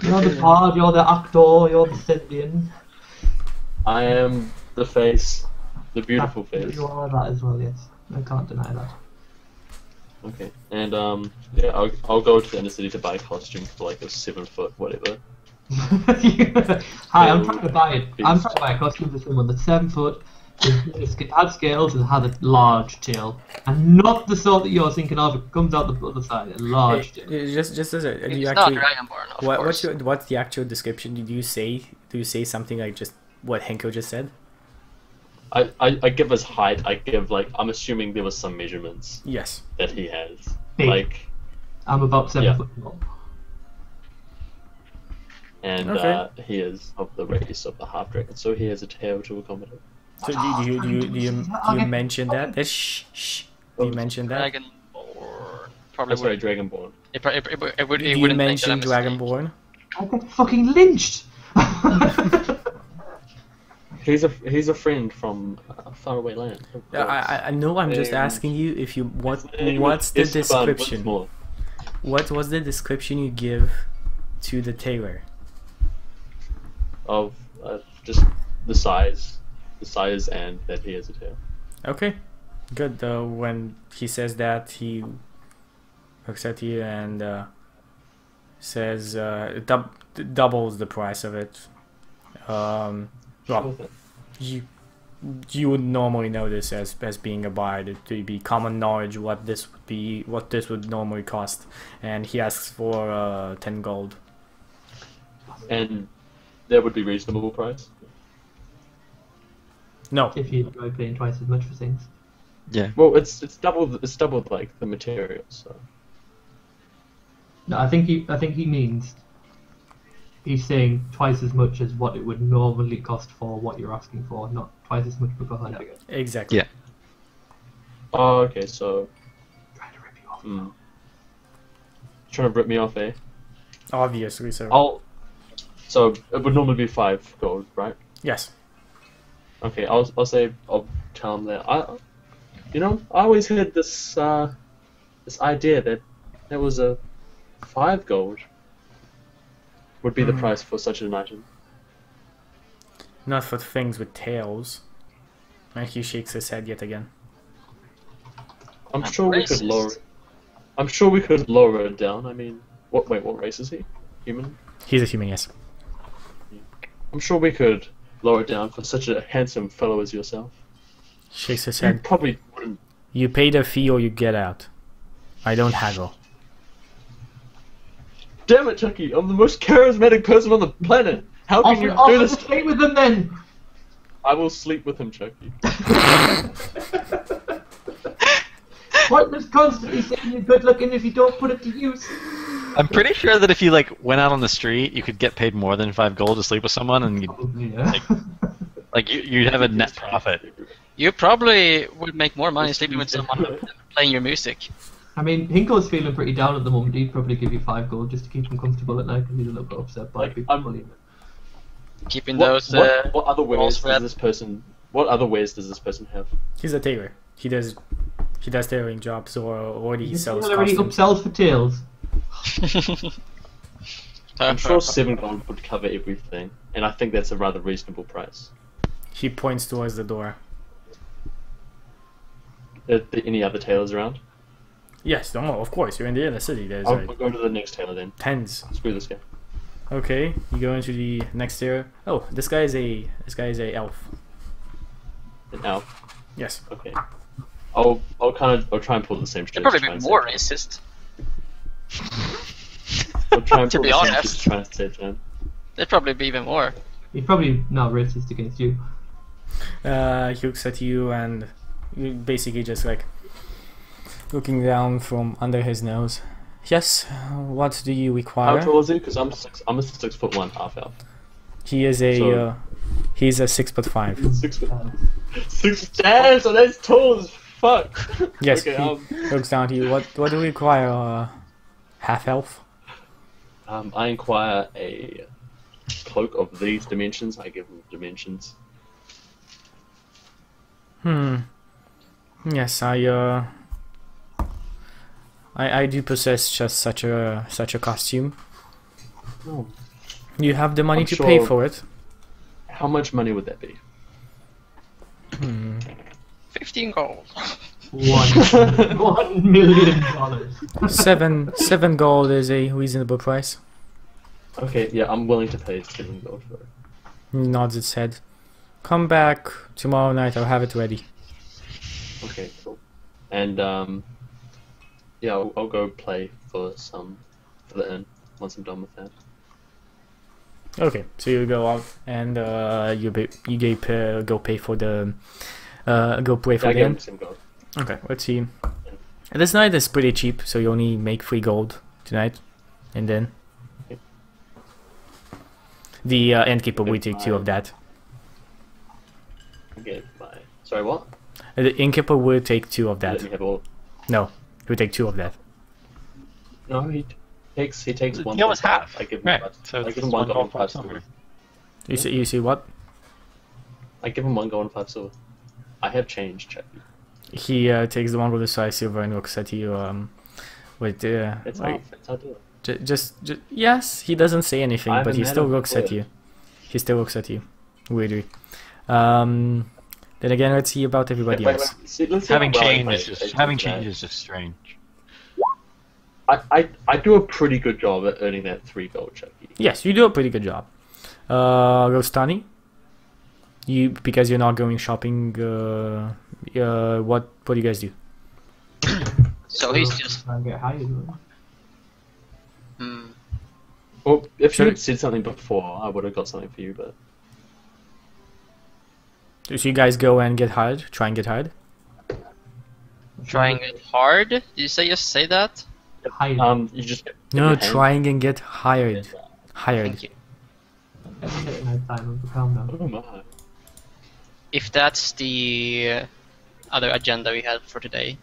S2: You're the bard. You're the actor. You're the Scythian.
S5: I am the face, the beautiful face.
S2: You are that as well. Yes, I can't deny that.
S5: Okay, and yeah, I'll go to the inner city to buy a costume for like a 7-foot whatever.
S2: Hi, I'm trying to buy it. I'm trying to buy a costume for someone that's 7 foot, has scales, and has a large tail, and not the sort that you're thinking of. It comes out the other side. A large tail.
S1: Just as a, do you
S3: It's
S1: actually,
S3: not Dragonborn, of course.
S1: what's the actual description? Did you say? Do you say something like just what Henko just said?
S5: I give his height. I give like I'm assuming there was some measurements
S1: Yes.
S5: that he has.
S2: Big.
S5: Like
S2: I'm about 7
S5: Yeah.
S2: foot tall.
S5: and
S1: Okay.
S5: he is of the race of the half dragon, so he has a tail to accommodate.
S1: So do you mention that? Shh. Do you mention that?
S3: Dragonborn. Probably
S5: I'm sorry,
S3: would.
S5: Dragonborn.
S3: It
S1: Do you
S3: wouldn't
S1: mention
S3: make that a mistake.
S1: Dragonborn?
S2: I got fucking lynched.
S5: He's a friend from a faraway land.
S1: I know. I'm just asking you if you what's the description? What was the description you give to the tailor?
S5: Of just the size and that he has a tail.
S1: Okay, good. When he says that, he looks at you and says doubles the price of it. Well, you would normally know this as being a buyer to be common knowledge what this would normally cost, and he asks for 10 gold.
S5: And that would be reasonable price.
S1: No.
S2: If you enjoy paying twice as much for things.
S4: Yeah.
S5: Well, it's doubled like the materials. So.
S2: No, I think he means he's saying twice as much as what it would normally cost for what you're asking for, not twice as much per 100.
S1: Exactly.
S4: Yeah.
S5: Oh, okay. So.
S2: Trying to rip you off.
S5: Trying to rip me off, eh?
S1: Obviously, so.
S5: So it would normally be 5 gold, right?
S1: Yes.
S5: Okay, I'll tell him that I always had this idea that there was a 5 gold would be the price for such an item.
S1: Not for things with tails. And he shakes his head yet again.
S5: I'm sure we could lower it down. I mean, what race is he? Human?
S1: He's a human, yes.
S5: I'm sure we could lower it down for such a handsome fellow as yourself.
S1: Shakes his
S5: You
S1: head.
S5: probably wouldn't.
S1: You pay the fee or you get out. I don't haggle.
S5: Damn it, Chucky! I'm the most charismatic person on the planet. How can you do this?
S2: Stay with them then.
S5: I will sleep with him, Chucky.
S2: Pointless constantly saying you're good looking if you don't put it to use.
S4: I'm pretty sure that if you went out on the street, you could get paid more than 5 gold to sleep with someone, and you'd have a net profit.
S3: You probably would make more money sleeping with someone than playing your music.
S2: I mean, Hinko's feeling pretty down at the moment. He'd probably give you 5 gold just to keep him comfortable at night because he's a little bit upset by people bullying him.
S3: Keeping
S5: What
S3: those.
S5: other ways
S3: red.
S5: does this person? What other ways does this person have?
S1: He's a tailor. He does tailoring jobs or he sells
S2: already
S1: costumes.
S2: upsells for tails.
S5: I'm sure 7 gold would cover everything, and I think that's a rather reasonable price.
S1: He points towards the door.
S5: Are there any other tailors around?
S1: Yes, no, of course. You're in the inner city. There's
S5: I'll go to the next tailor then.
S1: tens.
S5: Screw this guy.
S1: Okay, you go into the next area. Oh, this guy is a elf.
S5: An elf.
S1: Yes.
S5: Okay. I'll try and pull the same shit.
S3: They'd probably be more racist.
S5: I'll try and
S3: To
S5: pull
S3: be
S5: the same
S3: honest.
S5: shit to try and save time.
S3: They'd probably be even more.
S2: He's probably not racist against you.
S1: He looks at you and you basically just looking down from under his nose. Yes. What do you require?
S5: How tall is he? Because I'm a 6'1" half elf.
S1: He is a
S5: So-
S1: he's a 6'5".
S5: 6 foot. 6. Damn, so that's tall as fuck.
S1: Yes.
S5: Okay.
S1: He looks down to you. What do you require? Half elf.
S5: I inquire a cloak of these dimensions. I give him dimensions.
S1: Yes, I do possess just such a costume.
S5: Oh.
S1: You have the money
S5: I'm
S1: to
S5: sure-
S1: pay for it.
S5: How much money would that be?
S3: 15 gold.
S2: $1 million.
S1: 7 gold is a reasonable price.
S5: Okay, yeah, I'm willing to pay 7 gold for it.
S1: He nods his head. Come back tomorrow night. I'll have it ready.
S5: Okay, cool. And yeah, I'll go play for the inn once I'm done with that.
S1: Okay, so you go out and go pay for the go pay for
S5: Yeah, I
S1: the
S5: give him
S1: inn.
S5: 7 gold.
S1: Okay, let's see. This night is pretty cheap, so you only make 3 gold tonight, and then the innkeeper will take 2 of that.
S5: Okay, bye. Sorry, what?
S1: The innkeeper will take 2 of
S5: Let
S1: that.
S5: me have all.
S1: No, he will take 2 of that.
S5: No, he takes 1
S4: He almost
S5: gold.
S4: half.
S5: I give him
S4: Right,
S5: five-
S4: so
S5: I
S4: it's
S5: give him
S4: 1
S5: 1 gold
S4: gold
S5: and
S4: per
S5: 5
S4: silver.
S5: silver.
S1: You see what?
S5: I give him 1 gold and 5 silver. I have change, Chappie.
S1: He takes the one with the 5 silver and looks at you. With
S5: It's
S1: like,
S5: half. It's our deal.
S1: just yes. He doesn't say anything,
S5: I'm
S1: but
S5: a
S1: he
S5: man
S1: still
S5: of
S1: looks at
S5: word.
S1: you. He still looks at you. Weirdly. Then again, let's see about everybody
S5: Wait,
S1: else.
S5: see, let's see
S4: Having
S5: how well I
S4: change
S5: play
S4: is just
S5: it
S4: having
S5: today.
S4: change is just strange.
S5: I do a pretty good job at earning that 3 gold, Chucky.
S1: Yes, you do a pretty good job. Rostani, because you're not going shopping. What do you guys do?
S3: So he's just.
S2: try and get hired. Right?
S3: Hmm.
S5: Well, if
S1: Sure.
S5: you had said something before, I would have got something for you, but
S1: So you guys go and get hired. Try and get hired.
S3: Trying it hard? Did you say that?
S2: Hired.
S5: you just
S1: No,
S5: your hand-
S1: trying and get hired. Hired.
S3: Thank you.
S2: Every minute and time on the calm down.
S5: Oh my.
S3: If that's the other agenda we had for today,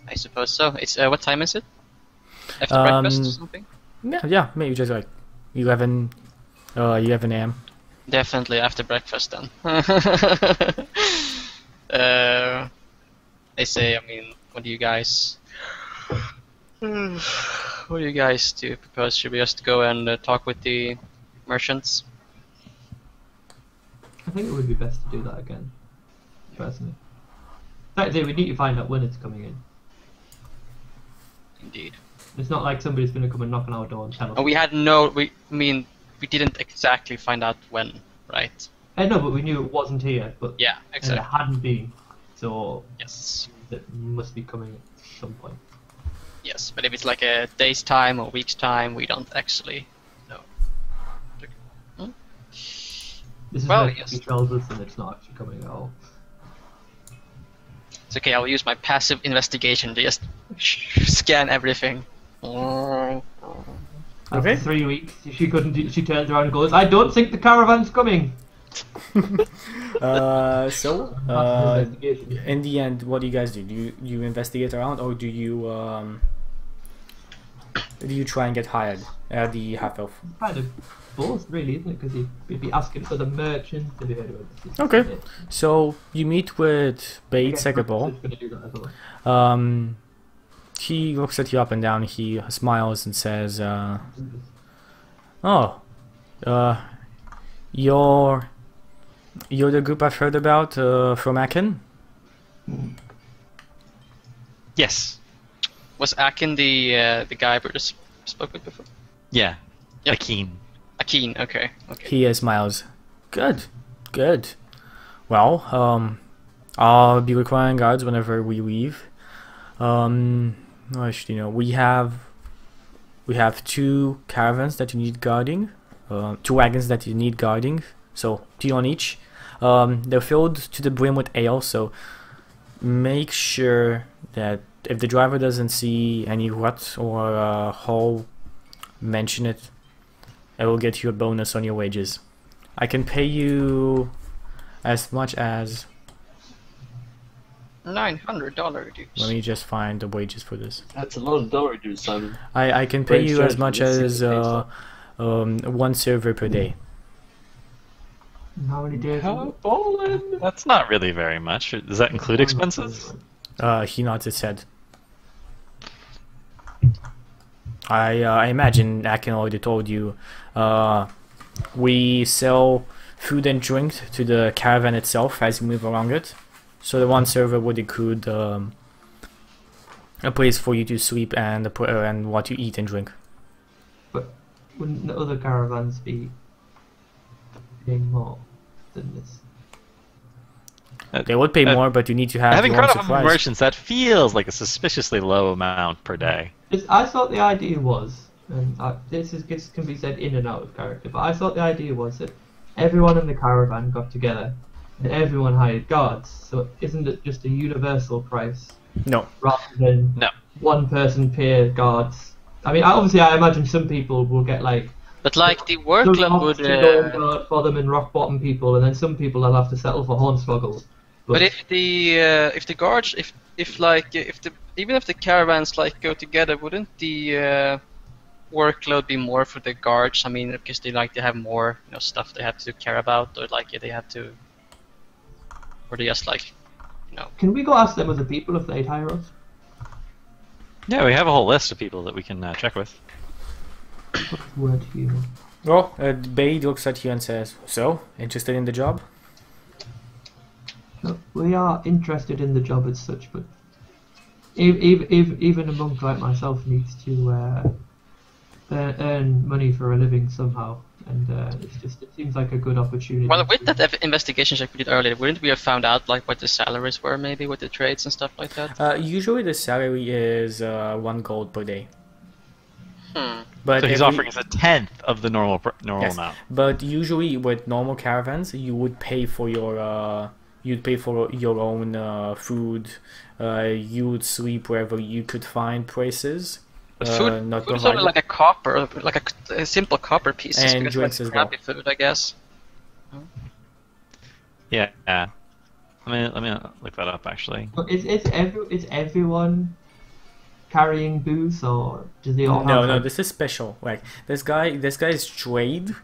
S3: I suppose so. It's what time is it? After breakfast or something?
S1: Yeah, maybe just like 11 a.m.
S3: Definitely after breakfast then. I say, I mean, what do you guys do propose? Should we just go and talk with the merchants?
S2: I think it would be best to do that again, personally. Actually, we need to find out when it's coming in.
S3: Indeed.
S2: It's not like somebody's going to come and knock on our door and tell us.
S3: And we didn't exactly find out when, right?
S2: I know, but we knew it wasn't here, but
S3: Yeah,
S2: and it
S3: exactly.
S2: hadn't been, so
S3: Yes.
S2: it must be coming at some point.
S3: Yes, but if it's like a day's time or week's time, we don't actually know.
S2: This is
S3: Well,
S2: where
S3: yes.
S2: he tells us and it's not actually coming at all.
S3: It's okay, I'll use my passive investigation to just scan everything.
S2: After
S1: Okay.
S2: 3 weeks, she she turns around and goes, I don't think the caravan's coming!
S1: So
S2: Passive investigation.
S1: in the end, what do you guys do? Do you investigate around, or do you try and get hired at the half elf?
S2: Kind of both, really, isn't it? Because he'd be asking for the merchants to be heard about this.
S1: Okay. So you meet with Bait
S2: He's
S1: Segable.
S2: gonna do that as well.
S1: He looks at you up and down. He smiles and says, "Oh, you're the group I've heard about from Aken."
S4: Yes.
S3: Was Akin the guy we just spoke with before?
S4: Yeah.
S3: Yep.
S4: Akeen.
S3: Akin, okay.
S1: He smiles. Good. Well, I'll be requiring guards whenever we leave. What should you know? We have 2 caravans that you need guarding. 2 wagons that you need guarding. So 2 on each. They're filled to the brim with ale. So make sure that if the driver doesn't see any rut or hole, mention it. I will get you a bonus on your wages. I can pay you as much as...
S3: $900 dues.
S1: Let me just find the wages for this.
S5: That's a lot of dollar dues, Simon.
S1: I can pay
S5: Great
S1: you as
S5: strategy,
S1: much
S5: let's see
S1: as
S5: what it
S1: 1 silver per day.
S2: How many days?
S4: That's not really very much. Does that include expenses?
S1: He nods his head. I imagine Akin already told you. We sell food and drink to the caravan itself as you move around it. So the 1 server would include a place for you to sleep and and what you eat and drink.
S2: But wouldn't the other caravans be paying more than this?
S1: They would pay more, but you need to have
S4: Having
S1: your own
S4: crowd of
S1: supplies.
S4: merchants, that feels like a suspiciously low amount per day.
S2: I thought the idea was, and this can be said in and out of character, but I thought the idea was that everyone in the caravan got together and everyone hired guards. So isn't it just a universal price
S1: No.
S2: rather than
S4: No.
S2: one person pay guards? I mean, obviously, I imagine some people will get like
S3: But like the
S2: some
S3: workload
S2: rocks
S3: would...
S2: to go and guard for them and rock bottom people, and then some people will have to settle for hornswoggle.
S3: But if the guards, even if the caravans like go together, wouldn't the workload be more for the guards? I mean, because they like to have more, stuff they have to care about, or like they have to, or they just like,
S2: Can we go ask them as a people if they'd hire us?
S4: Yeah, we have a whole list of people that we can check with.
S2: Word here.
S1: Well, Bade looks at you and says, "So, interested in the job?"
S2: No, we are interested in the job as such, but even a monk like myself needs to earn money for a living somehow, and it seems like a good opportunity.
S3: Well, with that investigation check we did earlier, wouldn't we have found out like what the salaries were, maybe with the trades and stuff like that?
S1: Usually the salary is 1 gold per day. But
S4: So he's offering us a tenth of the normal
S1: yes,
S4: amount.
S1: but usually with normal caravans, you would pay for your you'd pay for your own food. You would sleep wherever you could find places.
S3: But food
S1: not
S3: is only like a copper, like a simple copper piece.
S1: And
S3: Because
S1: drinks
S3: like
S1: as well.
S3: crappy food, I guess.
S4: Yeah. Let me look that up actually.
S2: But is everyone carrying booze, or do they all?
S1: No,
S2: have
S1: no, this is special. Like this guy's trade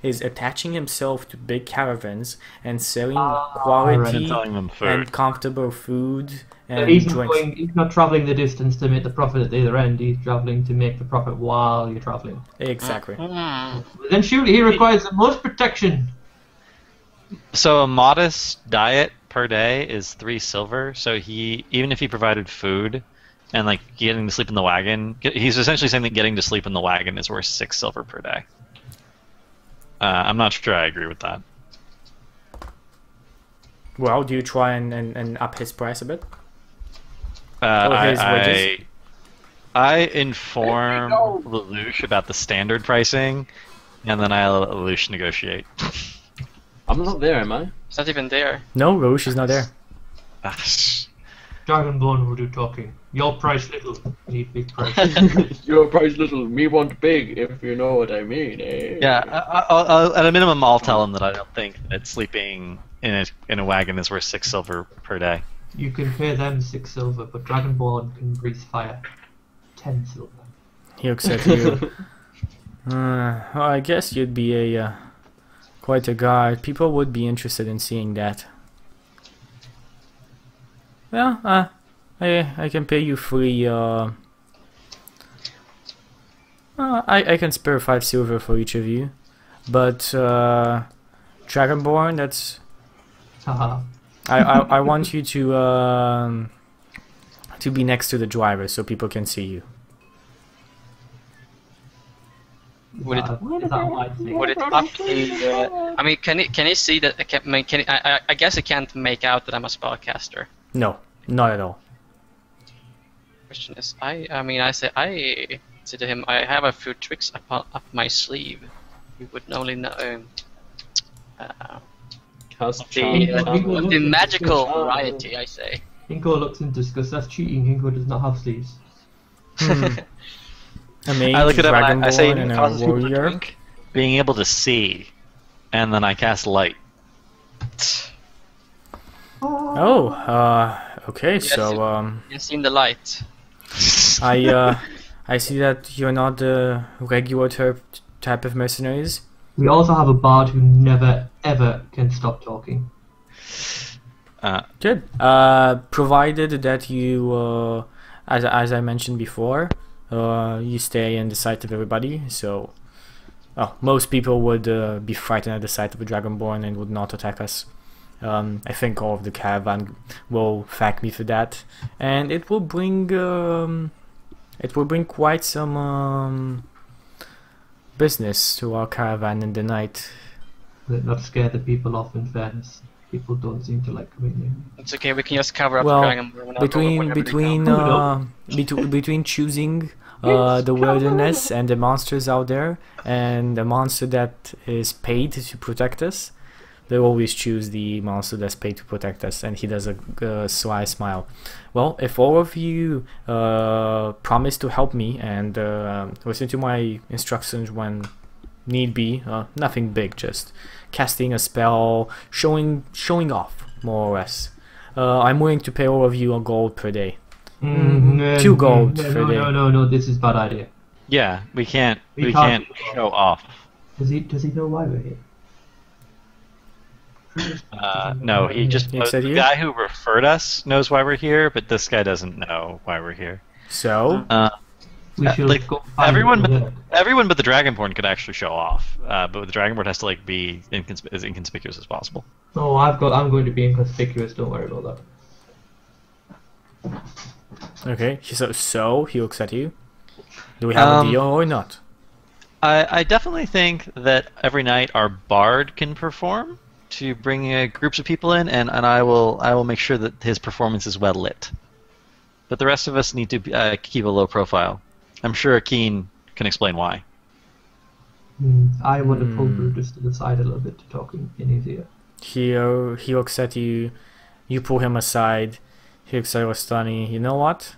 S1: is attaching himself to big caravans and selling quality
S4: Selling them food.
S1: and comfortable food
S2: So
S1: and
S2: he's
S1: drinks.
S2: he's not traveling the distance to make the profit at the other end. He's traveling to make the profit while you're traveling.
S1: Exactly.
S2: Then surely he requires the most protection.
S4: So a modest diet per day is 3 silver. So even if he provided food and like getting to sleep in the wagon, he's essentially saying that getting to sleep in the wagon is worth 6 silver per day. I'm not sure I agree with that.
S1: Well, do you try and up his price a bit? His wages?
S4: I inform Lelouch about the standard pricing, and then I let Lelouch negotiate.
S5: I'm not there, am I?
S3: It's not even there.
S1: No, Roche is not there.
S2: Dragonborn will do talking. Your price little, need big price.
S5: Your price little, me want big, if you know what I mean. Eh?
S4: Yeah, I'll, at a minimum, I'll tell him that I don't think that sleeping in a wagon is worth 6 silver per day.
S2: You can pay them 6 silver, but Dragonborn can breathe fire. 10 silver.
S1: He looks at you. Well, I guess you'd be a quite a guard. People would be interested in seeing that. Well, I can pay you 3. I can spare 5 silver for each of you, but Dragonborn, that's.
S2: Haha.
S1: I want you to be next to the driver so people can see you.
S3: Would it
S2: Is that a white thing?
S3: would it up the? I mean, can he see that? I guess he can't make out that I'm a spellcaster.
S1: No, not at all.
S3: Question is, I say to him, I have a few tricks up my sleeve. You would only know
S5: Cast
S3: the,
S5: charm,
S3: the
S5: charm.
S3: magical
S5: Charm.
S3: variety. I say.
S2: Hinko looks in disgust. That's cheating. Hinko does not have sleeves.
S1: A mage,
S4: I look at him and I say,
S1: Dragonborn, and a
S4: causes people to
S1: warrior.
S4: drink, being able to see, and then I cast light.
S1: Oh, okay.
S3: Yes,
S1: So
S3: You've seen the light.
S1: I see that you're not the regular type of mercenaries.
S2: We also have a bard who never ever can stop talking.
S1: Good. Provided that you, as I mentioned before, you stay in the sight of everybody. So, most people would be frightened at the sight of a dragonborn and would not attack us. I think all of the caravan will thank me for that, and it will bring quite some business to our caravan in the night.
S2: Let not scare the people off. In fairness, people don't seem to like coming in.
S3: It's okay. We can just cover up
S1: Well,
S3: the dragon. whenever they come.
S1: between choosing the wilderness and the monsters out there, and the monster that is paid to protect us, they always choose the monster that's paid to protect us. And he does a sly smile. Well, if all of you promise to help me and listen to my instructions when need be, nothing big, just casting a spell, showing off more or less. I'm willing to pay all of you a gold per day. 2 gold per day.
S2: No, this is bad idea.
S4: Yeah, we can't.
S2: We
S4: We
S2: can't
S4: can't show off.
S2: Does he know why we're here?
S4: No, he just
S1: He said
S4: the
S1: you?
S4: guy who referred us knows why we're here, but this guy doesn't know why we're here.
S1: So,
S2: We should
S4: like
S2: go find
S4: everyone,
S2: him.
S4: everyone but the Dragonborn could actually show off, but the Dragonborn has to like be as inconspicuous as possible.
S2: Oh, I'm going to be inconspicuous. Don't worry about that.
S1: okay. So he looks at you. Do we have a deal or not?
S4: I definitely think that every night our bard can perform to bring groups of people in, and I will make sure that his performance is well lit. But the rest of us need to keep a low profile. I'm sure Akeen can explain why.
S2: I want to pull Brutus to the side a little bit to talk in his ear.
S1: He looks at you. You pull him aside. He looks at Rostani. You know what?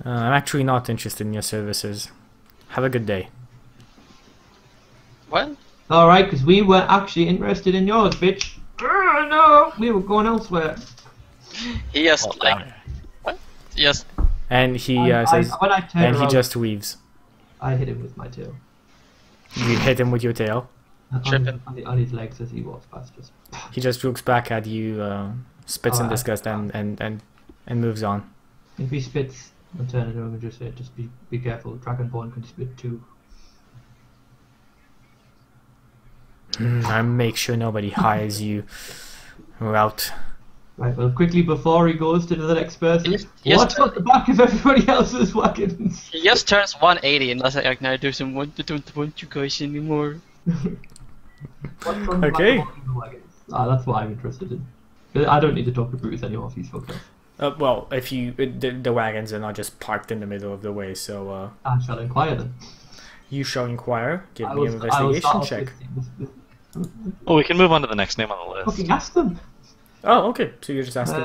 S1: I'm actually not interested in your services. Have a good day.
S3: What?
S2: Alright, because we weren't actually interested in yours, bitch. No, we were going elsewhere.
S3: He just like what? Yes.
S1: And he says,
S2: when I turn
S1: and he
S2: around,
S1: just weaves.
S2: I hit him with my tail.
S1: You hit him with your tail.
S3: Tripping.
S2: On his legs as he walks past us.
S1: He just looks back at you, spits in disgust, and moves on.
S2: If he spits, I'll turn it over and just say, just be careful, Dragonborn can spit too.
S1: I make sure nobody hires you. We're out.
S2: Right, well, quickly before he goes to the next person,
S3: Yes,
S2: watch out the back of everybody else's wagons.
S3: He just turns 180 and that's like, now there's some I don't want you guys anymore.
S2: What's on the back
S1: Okay.
S2: of all the wagons? That's what I'm interested in. I don't need to talk to Bruce anymore if he's fucked up.
S1: Well, if you the wagons are not just parked in the middle of the way, so
S2: I shall inquire then.
S1: you shall inquire. Give
S2: I
S1: me an
S2: will start
S1: investigation
S2: off
S1: check.
S2: with-
S4: Well, we can move on to the next name on the list.
S2: Fucking ask them.
S1: Oh, okay. So you're just asking.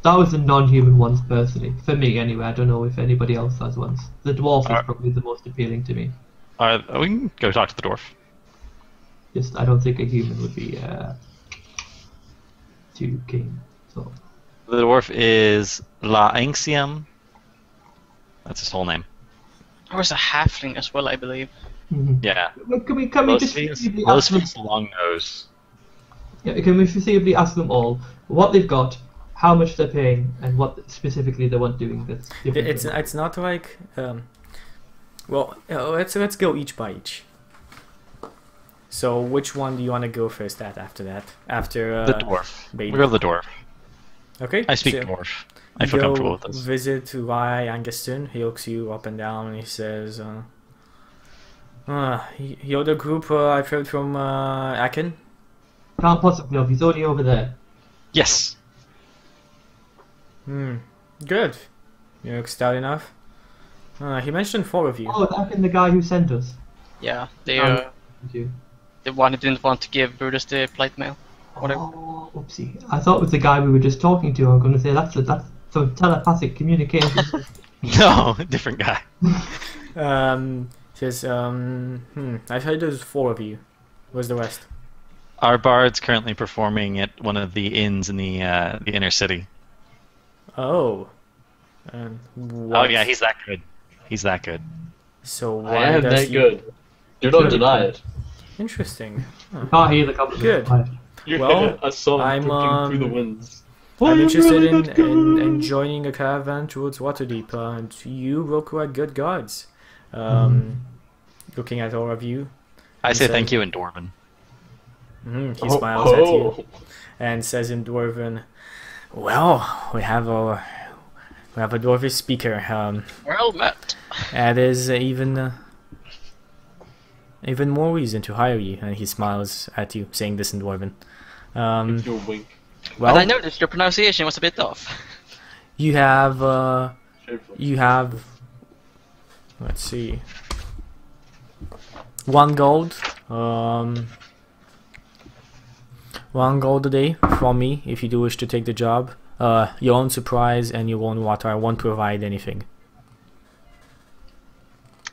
S2: That was the non-human ones personally. For me, anyway. I don't know if anybody else has ones. The dwarf is
S4: Alright.
S2: probably the most appealing to me.
S4: We can go talk to the dwarf.
S2: Just, I don't think a human would be too keen. So,
S4: The dwarf is La Anxium. That's his whole name.
S3: There was a halfling as well, I believe.
S4: Yeah.
S2: Well, can we just feasibly ask them?
S4: long nose.
S2: Yeah, can we feasibly ask them all what they've got, how much they're paying, and what specifically they want doing that's different?
S1: It's not like well, let's go each by each. So which one do you want to go first at after that? After
S4: The dwarf.
S1: baby.
S4: We go to the dwarf.
S1: Okay.
S4: I speak
S1: so
S4: dwarf. I
S1: you
S4: feel
S1: go
S4: comfortable with this.
S1: Visit Rai Angeston. He looks you up and down and he says, "You're the group I've heard from Akin."
S2: Can't possibly have. He's only over there.
S4: Yes.
S1: Good. You look stout enough. He mentioned 4 of you.
S2: Oh, that's the guy who sent us.
S3: Yeah, they
S2: Thank you.
S3: the one who didn't want to give Brutus the plate mail. Whatever.
S2: Oh, oopsie. I thought it was the guy we were just talking to. I was going to say that's some telepathic communication.
S4: No, different guy.
S1: Says, I've heard there's 4 of you. Where's the rest?
S4: Our bard's currently performing at one of the inns in the inner city.
S1: Oh.
S4: Oh
S1: What?
S4: yeah, he's that good. He's that good.
S1: So what
S5: I am
S1: does
S5: that
S1: he...
S5: good. Do not deny it.
S1: Interesting.
S2: Can't hear the compliment.
S1: Good. Well,
S5: I saw
S1: I'm,
S5: him drifting through the winds.
S1: I'm interested in joining a caravan towards Waterdeep, and you require good guards. Looking at all of you.
S4: I
S1: and
S4: say
S1: says-
S4: thank you in Dwarven.
S1: He smiles at you and says in Dwarven, "Well, we have a Dwarvish speaker.
S3: Well met.
S1: That is even more reason to hire you." And he smiles at you, saying this in Dwarven.
S5: Gives you a wink.
S1: Well,
S3: But I noticed your pronunciation was a bit off.
S1: you have
S5: Shameful.
S1: let's see, 1 gold. 1 gold a day from me if you do wish to take the job. Your own supplies and your own water. I won't provide anything.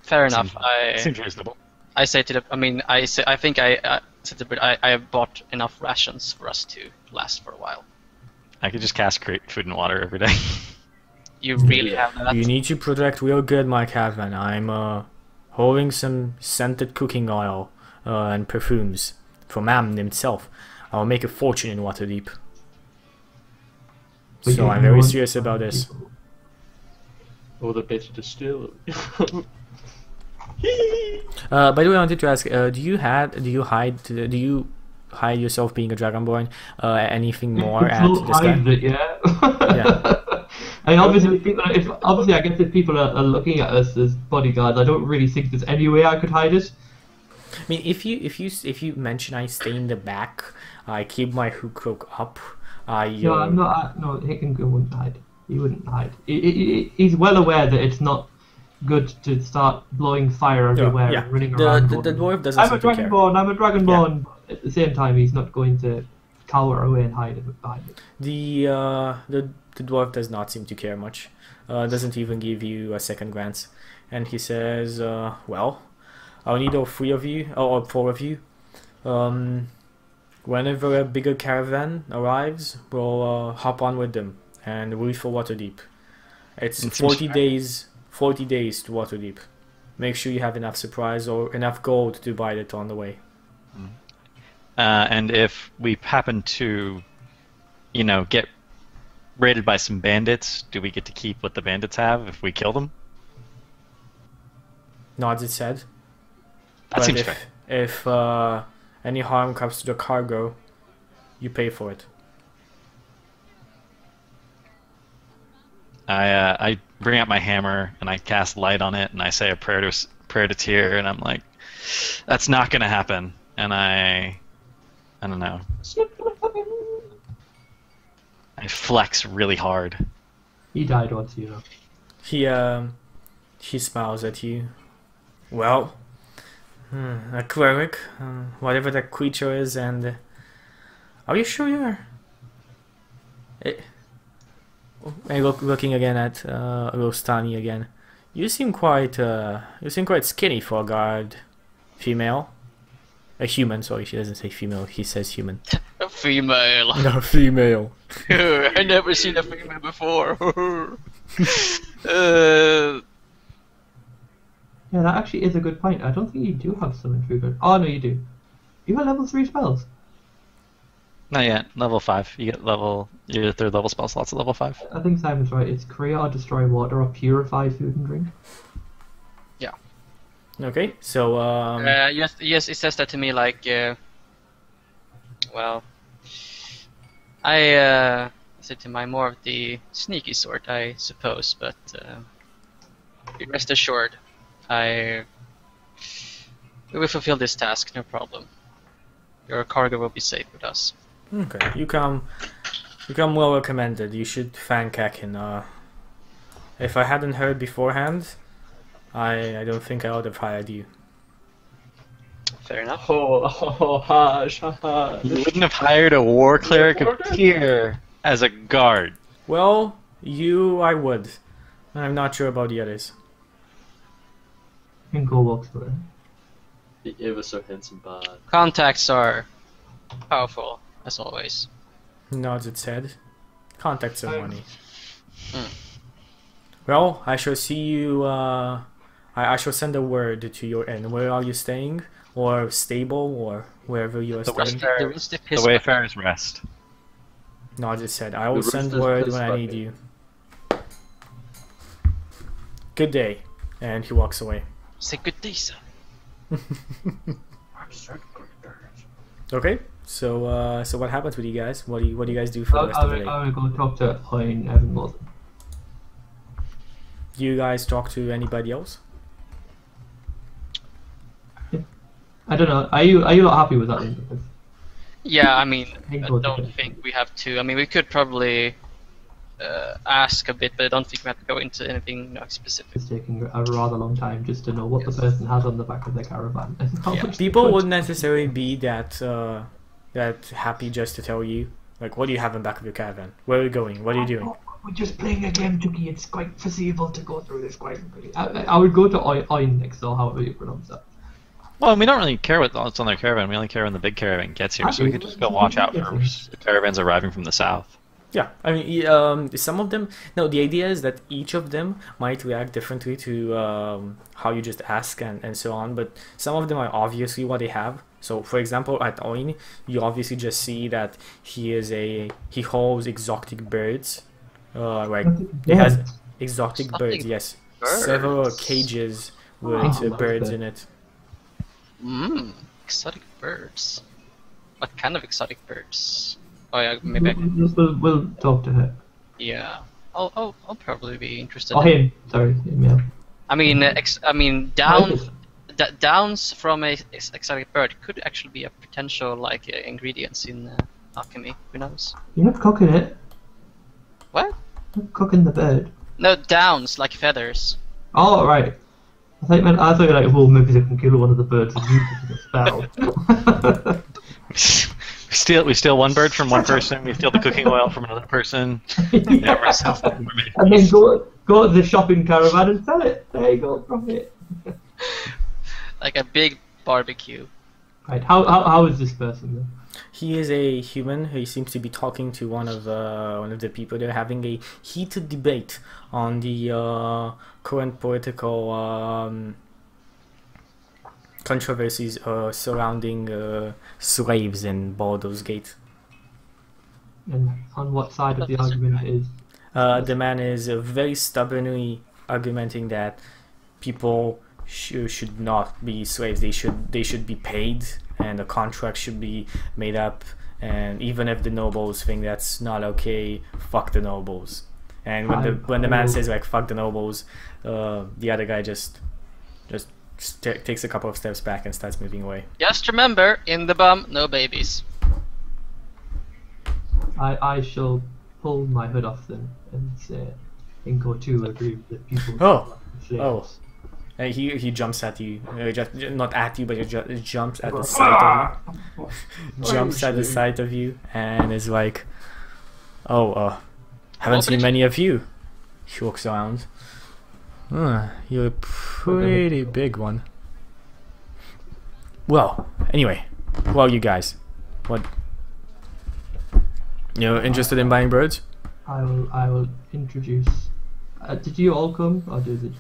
S3: Fair enough.
S4: Seems reasonable.
S3: I say to the. I mean, I say. I think I said to the. I have bought enough rations for us to last for a while.
S4: I could just cast create food and water every day.
S3: You really have that?
S1: You need to protect real good my caravan. I'm holding some scented cooking oil and perfumes from Am himself. I'll make a fortune in Waterdeep.
S2: But
S1: So
S2: you
S1: I'm very
S2: want
S1: serious about this.
S5: Or the better distillery.
S1: By the way, I wanted to ask: do you hide yourself being a Dragonborn? Anything more at
S2: Don't
S1: this
S2: hide
S1: guy?
S2: it, yeah.
S1: Yeah.
S2: I mean, obviously, I guess if people are looking at us as bodyguards, I don't really think there's any way I could hide it.
S1: I mean, if you mention I stay in the back, I keep my hook cloak up.
S2: No, I'm not. No, Hicken wouldn't hide. He wouldn't hide. He's well aware that it's not good to start blowing fire everywhere and running around.
S1: The dwarf doesn't
S2: I'm
S1: seem
S2: a
S1: to care.
S2: Dragonborn. I'm a Dragonborn. At the same time, he's not going to cower away and hide behind it.
S1: The dwarf does not seem to care much. Doesn't even give you a second glance, and he says, "Well, I'll need all three of you, or four of you. Whenever a bigger caravan arrives, we'll hop on with them and leave for Waterdeep. It's
S4: It seems
S1: 40
S4: fair.
S1: days. 40 days to Waterdeep. Make sure you have enough supplies or enough gold to buy it on the way."
S4: And if we happen to, get raided by some bandits, do we get to keep what the bandits have if we kill them?
S1: Nods its head.
S4: That
S1: But
S4: seems fair.
S1: if any harm comes to the cargo, you pay for it.
S4: I bring out my hammer and I cast light on it and I say a prayer to Tyr and I'm like, that's not gonna happen. And I don't know. I flex really hard.
S2: He died once, you know.
S1: He smiles at you. Well, a cleric, whatever that creature is, and are you sure you're? And looking again at Rostani again. You seem quite skinny for a guard, female. A human, sorry, she doesn't say female, he says human.
S3: A female.
S1: No, female.
S3: I never seen a female before.
S2: Yeah, that actually is a good point. I don't think you do have summon trigger. Oh no, you do. You have level 3 spells.
S4: Not yet. Level 5. You get your third level spell slots at level 5.
S2: I think Simon's right. It's create or destroy water or purify food and drink.
S1: Okay, so
S3: yes, it says that to me like, well, I said to my more of the sneaky sort, I suppose, but be rest assured, we will fulfill this task, no problem. Your cargo will be safe with us.
S1: okay, you come well recommended. You should thank Kakin. If I hadn't heard beforehand, I don't think I would have hired you.
S3: Fair enough.
S5: Hush.
S4: You wouldn't have hired a war cleric of Tyr as a guard.
S1: Well, you I would. I'm not sure about the others.
S2: And go walks away.
S5: The ever so handsome bard.
S3: Contacts are powerful, as always.
S1: Nods its head. Contact some money.
S3: Hmm.
S1: Well, I shall see you. I shall send a word to your inn. Where are you staying? Or stable, or wherever you are
S4: The
S1: staying?
S3: The
S4: The Wayfarer's Rest.
S1: Nods its head. I will
S5: The
S1: send
S5: rooster's
S1: word
S5: piss
S1: when I need
S5: bucket.
S1: you. Good day. And he walks away.
S3: Say good day, sir.
S1: Okay. So so what happens with you guys? What do you guys do for the rest of the day?
S2: I will go talk to Hein Evan Wilson.
S1: Do you guys talk to anybody else?
S2: I don't know. Are you not happy with that? Then?
S3: Yeah, I mean,
S2: think
S3: I
S2: we'll
S3: don't
S2: take it.
S3: think we have to. I mean, we could probably ask a bit, but I don't think we have to go into anything specific.
S2: It's taking a rather long time just to know what the person has on the back of their caravan. And how
S3: Yeah.
S2: much they
S1: People
S2: put.
S1: wouldn't necessarily be that happy just to tell you. Like, what do you have in the back of your caravan? Where are you going? What are you doing?
S2: We're just playing a game, Chucky. It's quite foreseeable to go through this quite quickly. I would go to Oin next, or however you pronounce that.
S4: Well, we don't really care what's on their caravan. We only care when the big caravan gets here, so we can just go watch out for the caravans arriving from the south.
S1: Yeah, I mean, some of them. No, the idea is that each of them might react differently to how you just ask and so on. But some of them are obviously what they have. So, for example, at Oin, you obviously just see that he holds exotic birds. Like he has exotic birds. Yes, several cages with birds in it.
S3: Exotic birds. What kind of exotic birds? Oh yeah, maybe I can.
S2: We'll talk to her.
S3: Yeah, I'll probably be interested.
S2: Oh, him. Sorry, him, yeah.
S3: I mean, downs from a exotic bird could actually be a potential like ingredients in alchemy. Who knows?
S2: You're not cooking it.
S3: What?
S2: You're not cooking the bird.
S3: No, downs like feathers.
S2: Oh, right. I thought you were like, well, maybe they can kill one of the birds and use it as a spell.
S4: We steal one bird from one person. We steal the cooking oil from another person. Yeah, ourselves.
S2: And then go to the shopping caravan and sell it. There you go, profit.
S3: Like a big barbecue.
S2: Right. How is this person then?
S1: He is a human. He seems to be talking to one of the people. They're having a heated debate on the current political controversies surrounding slaves in Baldur's Gate.
S2: And on what side of the argument is?
S1: The man is very stubbornly argumenting that people should not be slaves. They should be paid, and a contract should be made up. And even if the nobles think that's not okay, fuck the nobles. And when the man says like fuck the nobles, the other guy just takes a couple of steps back and starts moving away.
S3: Just remember, in the bum, no babies.
S2: I shall pull my hood off then and say, Inco too agree with the people.
S1: Oh. He jumps at you, just not at you, but he jumps at the sight of you. Jumps at the sight of you, and is like, haven't seen many of you. He walks around. You're a pretty big one. Well, anyway, who are you guys? What? You're interested in buying birds?
S2: I will introduce. Did you all come, or did you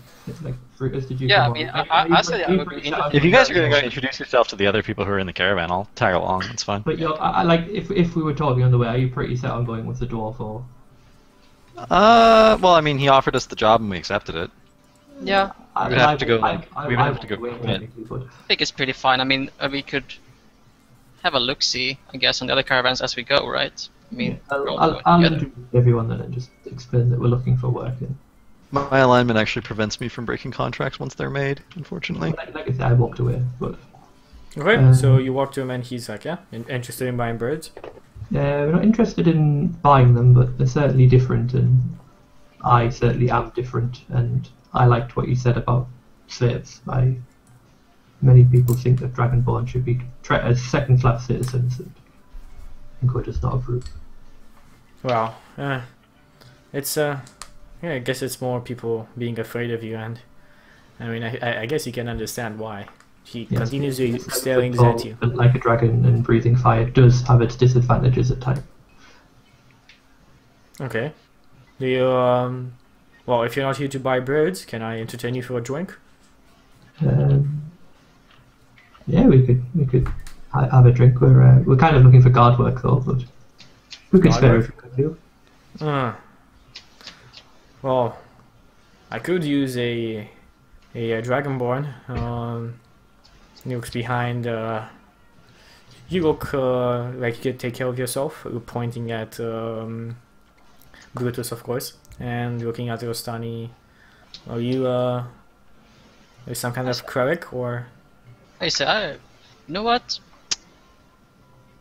S3: Yeah,
S2: come
S3: I mean,
S2: on?
S3: I said I would be interested.
S4: If you guys are going to go introduce yourself to the other people who are in the caravan, I'll tag along. It's fun.
S2: But like, if we were talking on the way, are you pretty set on going with the dwarf or?
S4: Well, I mean, he offered us the job and we accepted it.
S3: Yeah,
S4: We would have to go. We would have to go.
S3: I think it's pretty fine. I mean, we could have a look-see, I guess, on the other caravans as we go, right? I mean,
S2: I'll introduce everyone then and just explain that we're looking for work. And
S4: My alignment actually prevents me from breaking contracts once they're made, unfortunately.
S2: like I said, I walked away, but.
S1: Okay, so you walk to him and he's like, yeah, interested in buying birds?
S2: We're not interested in buying them, but they're certainly different, and I certainly am different, and I liked what you said about slaves. Many people think that Dragonborn should be treated as second-class citizens, and Inco does not approve.
S1: Well, it's yeah, I guess it's more people being afraid of you, and I mean, I guess you can understand why. He continuously staring at you.
S2: Like a dragon and breathing fire does have its disadvantages at times.
S1: Okay. Do you well, if you're not here to buy birds, can I entertain you for a drink?
S2: Yeah, we could have a drink. We're kind of looking for guard work though, but we could spare if we could do.
S1: Well, I could use a Dragonborn. He looks behind. You look like you could take care of yourself. You're pointing at Brutus, of course, and looking at Rostani. Are you some kind of cleric or?
S3: I say, you know what?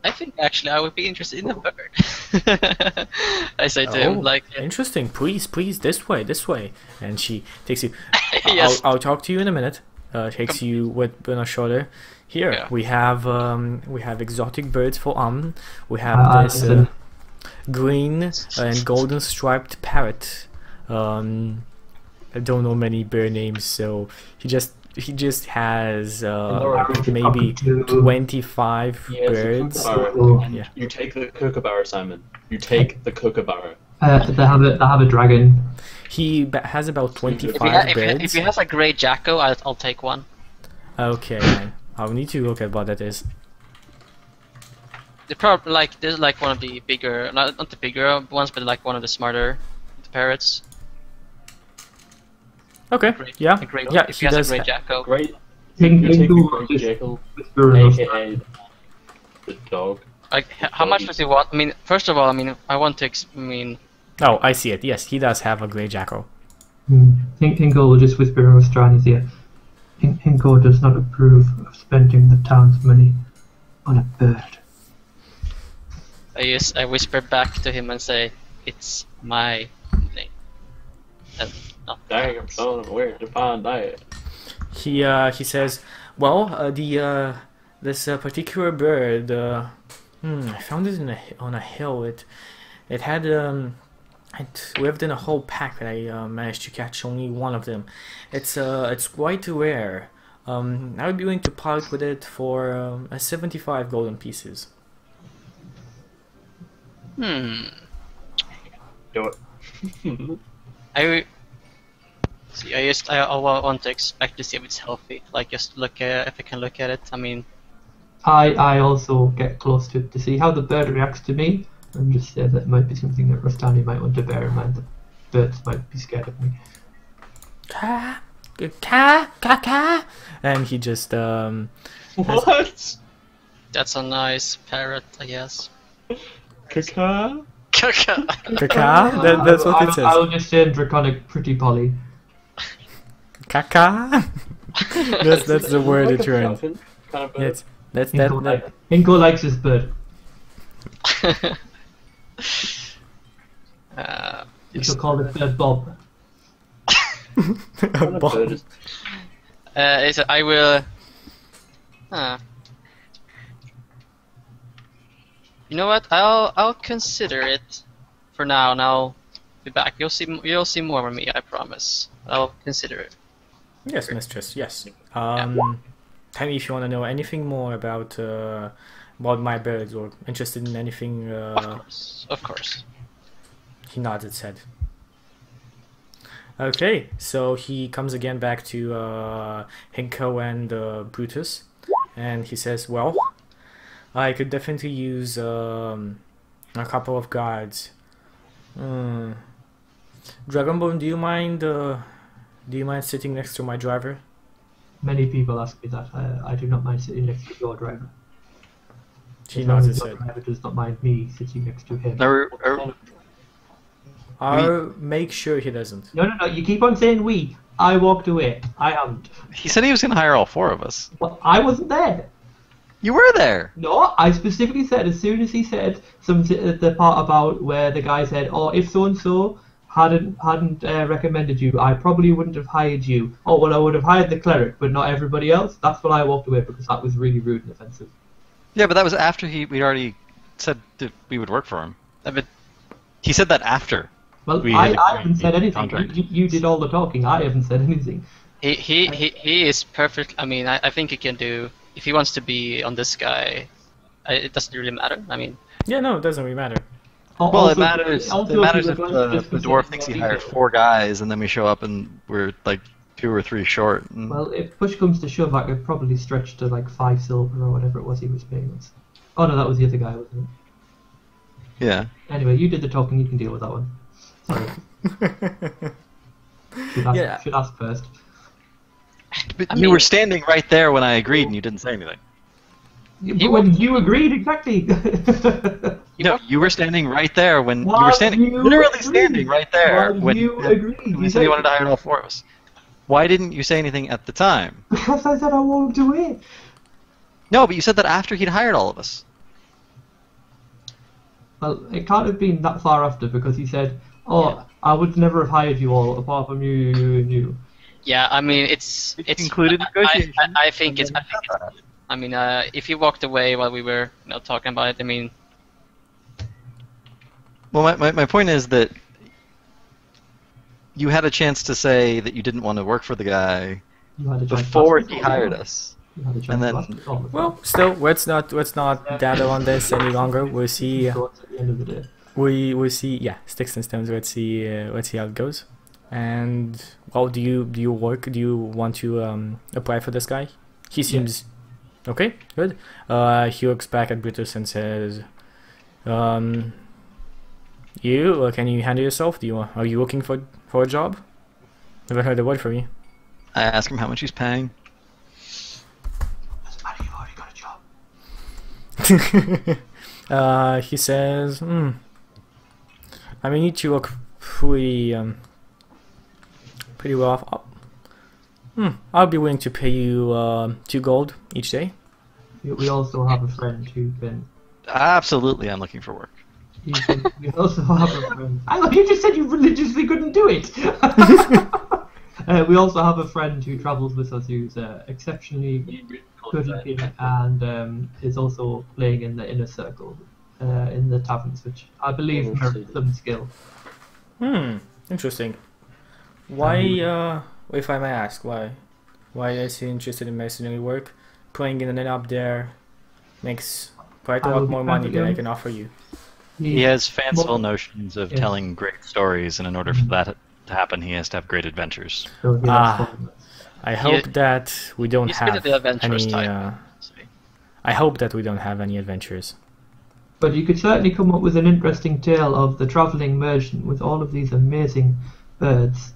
S3: I think actually I would be interested in a bird. I say to him, like,
S1: interesting. Please, this way. And she takes you.
S3: Yes.
S1: I'll talk to you in a minute. Takes you with on her shoulder. Here we have exotic birds for we have this green and golden striped parrot. I don't know many bird names, so he just he just has
S5: Laura,
S1: maybe
S2: to-
S1: 25
S5: Yes,
S1: birds.
S5: kookaburra.
S1: Yeah.
S5: You take the kookaburra, Simon. You take the kookaburra.
S2: They have a dragon.
S1: He has about
S3: If
S1: 25 birds.
S3: if he has a grey Jacko, I'll take one.
S1: Okay, I'll need to look at what that is.
S3: They're probably like there's like one of the bigger, not the bigger ones, but like one of the smarter parrots.
S1: Okay,
S3: Great.
S1: yeah,
S3: A great,
S1: yeah,
S3: if
S1: he
S3: he has
S1: does.
S3: a grey Jacko.
S5: Great.
S2: Hing-
S5: You take the
S2: Hingle
S5: great
S2: just
S5: jackal,
S2: whisper in
S5: aka the dog.
S3: Like, how much does he want? I mean, first of all, I mean, I want to. I mean,
S1: Oh, I see it. Yes, he does have a grey jackal.
S2: Hingle will just whisper in Rostrani's ear. Hingle does not approve of spending the town's money on a bird.
S3: I whisper back to him and say, "It's my name." And not
S5: Damn, son, where to find that?
S1: He says, well, this particular bird, I found it on a hill. It had it lived in a whole pack, but I managed to catch only one of them. It's quite rare. I would be willing to part with it for 75 golden pieces.
S3: Hmm.
S5: Do it.
S3: I want to expect to see if it's healthy. Like just look at if I can look at it. I mean,
S2: I also get close to see how the bird reacts to me, and just say that might be something that Rostani might want to bear in mind. That birds might be scared of me.
S1: Ka, ka, ka, ka. And he just
S5: What?
S3: that's a nice parrot, I guess.
S5: Kaka?
S3: Kaka.
S1: Kaka? That's what it says.
S2: I'll just say Draconic Pretty Polly.
S1: Kaka? that's the word
S5: Like
S1: it
S5: a
S1: turns.
S5: falcon kind of bird.
S1: Yes, that's
S2: Hinko likes his bird. We shall call it Bird Bob.
S5: What kind of bird is
S3: I will. You know what? I'll consider it for now, and I'll be back. You'll see more of me. I promise. I'll consider it.
S1: Yes, mistress. Yes. Tell me if you want to know anything more about my birds or interested in anything.
S3: Of course.
S1: He nods his head. Okay, so he comes again back to Hinko and Brutus, and he says, "Well, I could definitely use a couple of guards. Dragonbone, do you mind sitting next to my driver?"
S2: Many people ask me that. I do not mind sitting next to your driver.
S1: He
S2: As long
S1: nods
S2: as
S1: his
S2: your
S1: head.
S2: driver does not mind me sitting next to him.
S1: I'll make sure he doesn't.
S2: No, you keep on saying we. I walked away. I haven't.
S4: He said he was going to hire all four of us.
S2: Well, I wasn't there.
S4: You were there.
S2: No, I specifically said as soon as he said the part about where the guy said, "Oh, if so and so hadn't recommended you, I probably wouldn't have hired you." Oh, well, I would have hired the cleric, but not everybody else. That's when I walked away because that was really rude and offensive.
S4: Yeah, but that was after we'd already said that we would work for him.
S3: But
S4: He said that after.
S2: Well,
S4: We
S2: I
S4: had
S2: haven't said anything.
S4: contract.
S2: You did all the talking. I haven't said anything.
S3: he is perfect. I mean, I think he can do if he wants to be on this guy. It doesn't really matter. I mean,
S1: Yeah, no, it doesn't really matter.
S4: Well, it
S2: Also-
S4: matters.
S2: also,
S4: It matters
S2: we
S4: if
S2: were going to
S4: the
S2: discuss
S4: dwarf
S2: it
S4: thinks
S2: in
S4: he
S2: more
S4: hired
S2: detail.
S4: 4 guys, and then we show up and we're like 2 or 3 short. And
S2: Well, if push comes to shove, I could probably stretch to like 5 silver or whatever it was he was paying us. Oh no, that was the other guy, wasn't it?
S4: yeah.
S2: Anyway, you did the talking. You can deal with that one. Sorry.
S1: Yeah.
S2: Should ask first.
S4: But
S3: I
S4: you
S3: mean-
S4: were standing right there when I agreed, and you didn't say anything.
S2: But when you agreed, exactly.
S4: No, you were standing right there when you
S2: While
S4: were standing,
S2: you
S4: literally
S2: agreed.
S4: standing right there
S2: While
S4: when
S2: you agreed.
S4: when
S2: You
S4: we said
S2: said-
S4: he wanted to hire all 4 of us. Why didn't you say anything at the time?
S2: Because I said I walked away.
S4: No, but you said that after he'd hired all of us.
S2: Well, it can't have been that far after because he said, "Oh,
S3: Yeah.
S2: I would never have hired you all apart from you and you."
S3: yeah. I mean, it's
S4: included negotiations.
S3: I think it's. I mean, if he walked away while we were talking about it, I mean,
S4: Well, my point is that you had a chance to say that you didn't want to work for the guy,
S2: You had a chance to
S4: before
S2: ask
S4: he
S2: me.
S4: hired us.
S2: You had a chance
S4: And
S2: to
S4: then-
S2: ask me all the time.
S1: Well, still, let's not data on this any longer. We'll see.
S2: Thoughts at the end of the day.
S1: We see. Yeah, sticks and stones. Let's see how it goes. And well, do you work? Do you want to apply for this guy? He seems okay. Good. He looks back at Brutus and says, "You can you handle yourself? Are you looking for a job? Never heard a word from you."
S4: I ask him how much he's paying.
S2: Doesn't matter, you've already got a job.
S1: He says, I mean, you two look pretty well off. I'll be willing to pay you 2 gold each day.
S2: We also have a friend who can.
S4: Absolutely, I'm looking for work.
S2: We also have a friend. I thought you just said you religiously couldn't do it. We also have a friend who travels with us who's exceptionally good looking and is also playing in the inner circle in the taverns, which I believe merits some skill.
S1: Interesting. Why, if I may ask, why is he interested in mercenary work? Playing in an inn up there makes quite a
S2: I
S1: lot
S2: will
S1: more
S2: be
S1: money than I
S2: perfectly
S1: can offer you.
S4: He has fanciful notions of
S2: Yes.
S4: telling great stories, and in order for that to happen, he has to have great adventures.
S2: So he
S1: Ah.
S2: likes fun.
S1: I hope that we don't
S3: He's good
S1: have
S3: at the adventurous
S1: any.
S3: type.
S1: I hope that we don't have any adventures.
S2: But you could certainly come up with an interesting tale of the travelling merchant with all of these amazing birds,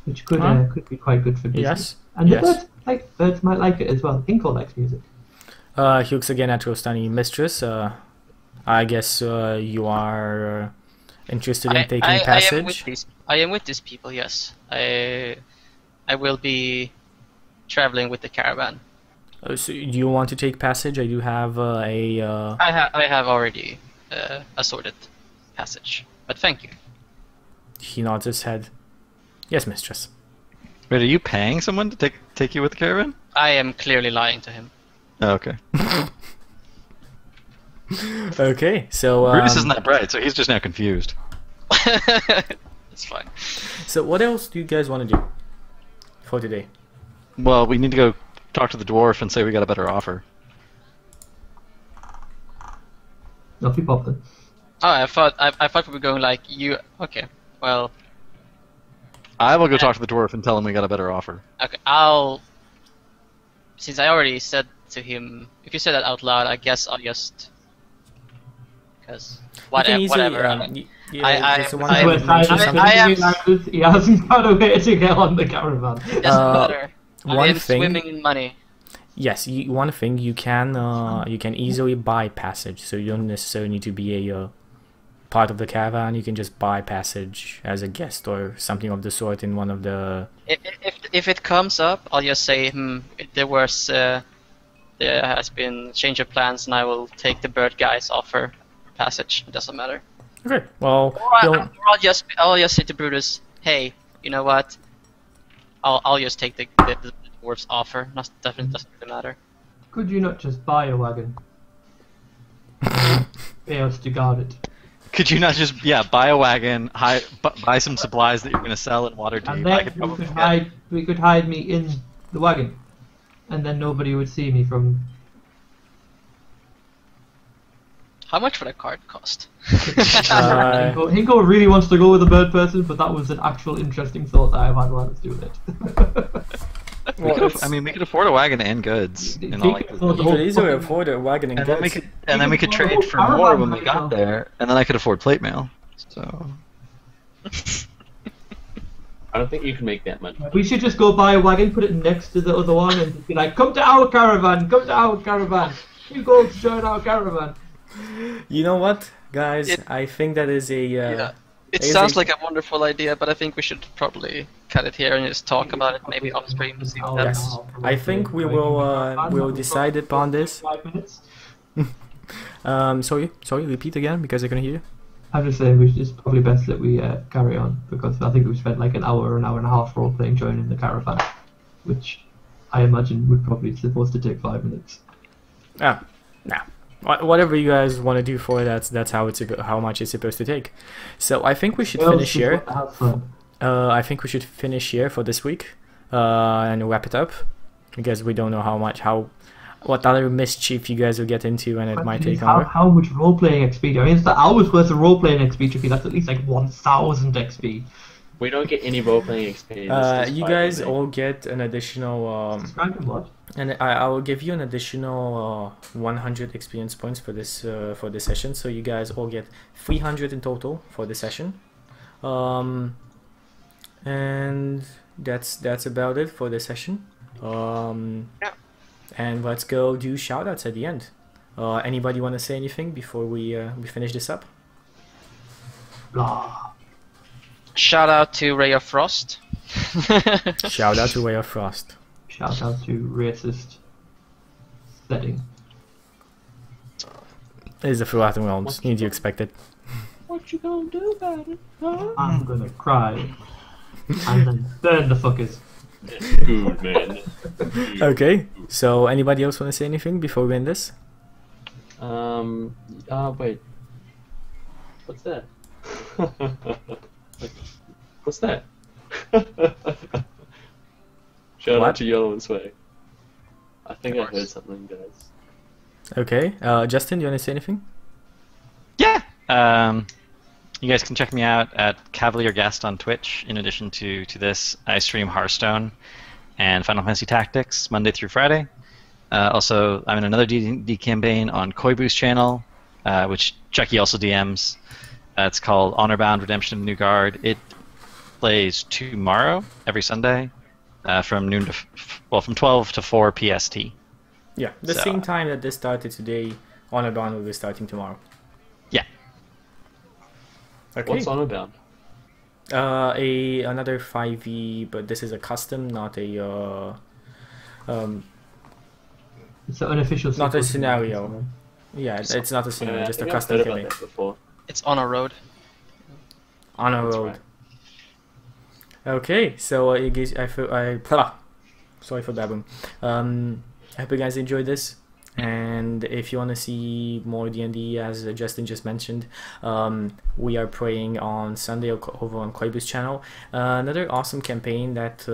S2: which could be quite good for business.
S1: Yes.
S2: And the
S1: Yes.
S2: birds might like it as well. Inko likes music.
S1: He looks again at Rostani, mistress. I guess you are interested in taking passage.
S3: I am with these people. Yes, I will be traveling with the caravan.
S1: So do you want to take passage? I do have a.
S3: I have already assorted passage, but thank you.
S1: He nods his head. Yes, mistress.
S4: Wait, are you paying someone to take you with the caravan?
S3: I am clearly lying to him.
S4: Oh, okay.
S1: Okay, so
S4: Brutus isn't that bright, so he's just now confused.
S3: It's fine.
S1: so what else do you guys want to do for today?
S4: Well, we need to go talk to the dwarf and say we got a better offer.
S2: No, keep up then.
S3: Oh, I thought we were going like you. Okay, well,
S4: I will go talk to the dwarf and tell him we got a better offer.
S3: okay. Since I already said to him, if you said that out loud, I guess I'll just. Because
S1: You can easily,
S3: whatever. I-
S1: just one
S3: I-
S1: I
S2: Well,
S1: would mention
S3: I-
S1: something.
S3: I am-
S2: He hasn't got a way to get on the caravan.
S3: Doesn't
S1: Uh,
S3: matter.
S1: one
S3: I am
S1: thing-
S3: swimming in money.
S1: Yes, one thing you can easily buy passage, so you don't necessarily need to be a part of the caravan. You can just buy passage as a guest or something of the sort in one of the.
S3: If it comes up, I'll just say, there has been change of plans, and I will take the bird guy's offer passage. It doesn't matter.
S1: Okay, well,
S3: Or I'll just say to Brutus, hey, you know what? I'll just take the dwarf's offer. Definitely doesn't really matter.
S2: Could you not just buy a wagon? Pay us to guard it.
S4: Could you not just buy a wagon, buy some supplies that you're going to sell in Waterdeep?
S2: And
S4: I
S2: then
S4: could probably
S2: we could hide me in the wagon, and then nobody would see me from.
S3: How much would a card cost?
S2: Hinko really wants to go with a bird person, but that was an actual interesting thought that I've had while it's doing it.
S4: We could afford a wagon and goods. In all
S2: He could
S4: likelihood.
S2: afford the
S1: you could
S2: whole
S1: easily
S2: fucking-
S1: afford a wagon and
S4: And
S1: goods.
S4: then we could trade for more when we got there, and then I could afford plate mail. So
S5: I don't think you can make that much.
S2: We should just go buy a wagon, put it next to the other one, and be like, "Come to our caravan! Come to our caravan! You go to join our caravan!"
S1: You know what, guys?
S3: It-
S1: I think that is a.
S3: Yeah. It
S1: is
S3: sounds
S1: a-
S3: like a wonderful idea, but I think we should probably cut it here and just talk about it maybe off stream and see what
S2: Yes.
S3: happens.
S1: I think we will decide upon this.
S2: 5 minutes.
S1: Sorry, repeat again because I couldn't hear you.
S2: I'm just saying it's probably best that we carry on, because I think we spent like an hour and a half role playing joining the caravan, which I imagine would probably supposed to take 5 minutes.
S1: Nah. Whatever you guys want to do for it, that's how much it's supposed to take. So I think we should finish here.
S2: Have fun.
S1: I think we should finish here for this week. and wrap it up, because we don't know what other mischief you guys will get into, and it might take longer.
S2: How much role playing XP? I mean, it's the hours worth of role playing XP. Tricky. That's at least like 1,000 XP.
S5: We don't get any role-playing XP.
S1: You guys all get an additional.
S2: What?
S1: And I will give you an additional 100 experience points for this session. So you guys all get 300 in total for the session. And that's about it for the session.
S3: Yeah.
S1: And let's go do shoutouts at the end. Anybody want to say anything before we finish this up?
S2: Blah.
S3: Shout out to Ray of Frost.
S1: Shout out to Ray of Frost.
S2: Shout out to racist setting.
S1: It is the Forgotten Realms. Need you expect it.
S5: What you gonna do about it? Huh?
S2: I'm gonna cry. And then burn the fuckers.
S5: Good man.
S1: Okay, so anybody else want to say anything before we end this?
S5: Wait. What's that? What's that? Shout
S1: What?
S5: out to Yellow and Sway. I think I heard something, guys.
S1: Okay, Justin, do you want to say anything?
S4: Yeah. You guys can check me out at Cavalier Guest on Twitch. In addition to this, I stream Hearthstone and Final Fantasy Tactics Monday through Friday. Also, I'm in another D&D campaign on Koibu's channel, which Chucky also DMs. It's called Honorbound Redemption of New Guard. It plays tomorrow, every Sunday, from 12 to 4 PST.
S1: Yeah, the same time that this started today, Honorbound will be starting tomorrow.
S4: Yeah.
S1: Okay.
S5: What's Honorbound?
S1: Another 5e, but this is a custom, not a
S2: It's an unofficial.
S1: not a
S2: sequel.
S1: scenario. Yeah, it's not a scenario, just a
S5: I think I've
S1: custom
S5: heard about
S1: campaign.
S5: that before.
S3: It's on a road.
S1: On a
S5: That's
S1: road.
S5: right.
S1: Okay, so you guys, sorry for babbling. I hope you guys enjoyed this, and if you want to see more D&D, as Justin just mentioned, we are playing on Sunday over on Koibu's channel. Another awesome campaign that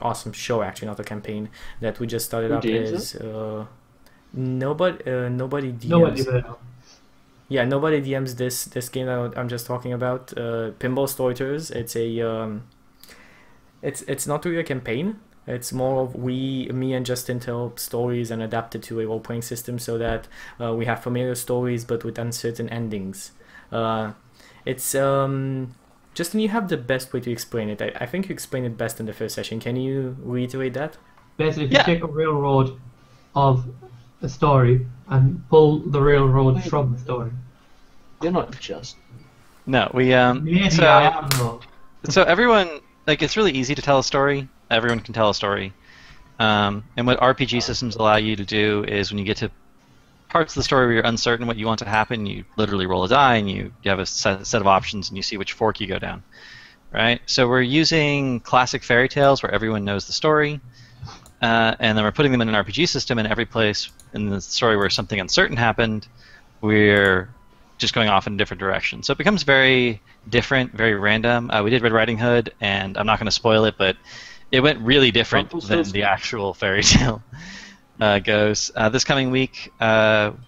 S1: awesome show, actually, not a campaign, that we just started
S5: Who
S1: up
S5: DMs
S1: is nobody DMs.
S2: Nobody there.
S1: Yeah, nobody DMs this game that I'm just talking about. Pinball Storytellers. It's a it's not really a campaign. It's more of me and Justin tell stories and adapt it to a role-playing system, so that we have familiar stories but with uncertain endings. It's Justin, you have the best way to explain it. I think you explained it best in the first session. Can you reiterate that?
S2: Basically, if
S4: Yeah.
S2: you take a railroad of a story and pull the railroad from the story.
S5: You're not just.
S4: No, we
S2: Maybe
S4: so
S2: I am though.
S4: so everyone, like, it's really easy to tell a story. Everyone can tell a story. And what RPG systems allow you to do is, when you get to parts of the story where you're uncertain what you want to happen, you literally roll a die and you have a set of options and you see which fork you go down. Right? So we're using classic fairy tales where everyone knows the story, and then we're putting them in an RPG system, and every place in the story where something uncertain happened, we're just going off in a different direction. So it becomes very different, very random. We did Red Riding Hood, and I'm not going to spoil it, but it went really different than the actual fairy tale goes. This coming week,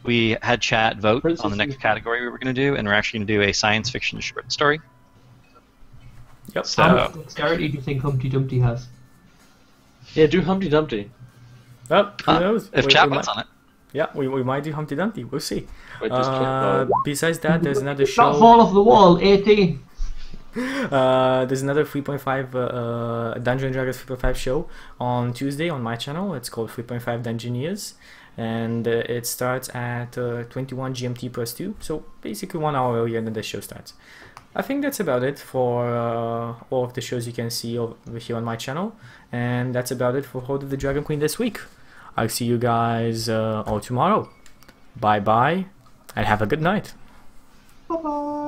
S4: we had chat vote on the next category we were going to do, and we're actually going to do a science fiction short story.
S1: Yep.
S4: So,
S2: How much dexterity do you think Humpty Dumpty has?
S5: Yeah, do Humpty Dumpty.
S1: Oh, who knows?
S4: if
S1: We
S4: chat
S1: might-
S4: wants on it.
S1: Yeah, we might do Humpty Dumpty. We'll see.
S5: Wait, does chat vote?
S1: Besides that, there's another
S2: Not
S1: show.
S2: fall off the wall, 18.
S1: There's another 3.5 Dungeon and Dragons 3.5 show on Tuesday on my channel. It's called 3.5 Dungeoneers, and it starts at 21 GMT plus 2, so basically 1 hour earlier than the show starts. I think that's about it for all of the shows you can see over here on my channel, and that's about it for Hoard of the Dragon Queen this week. I'll see you guys all tomorrow. Bye bye, and have a good night.
S2: Bye-bye.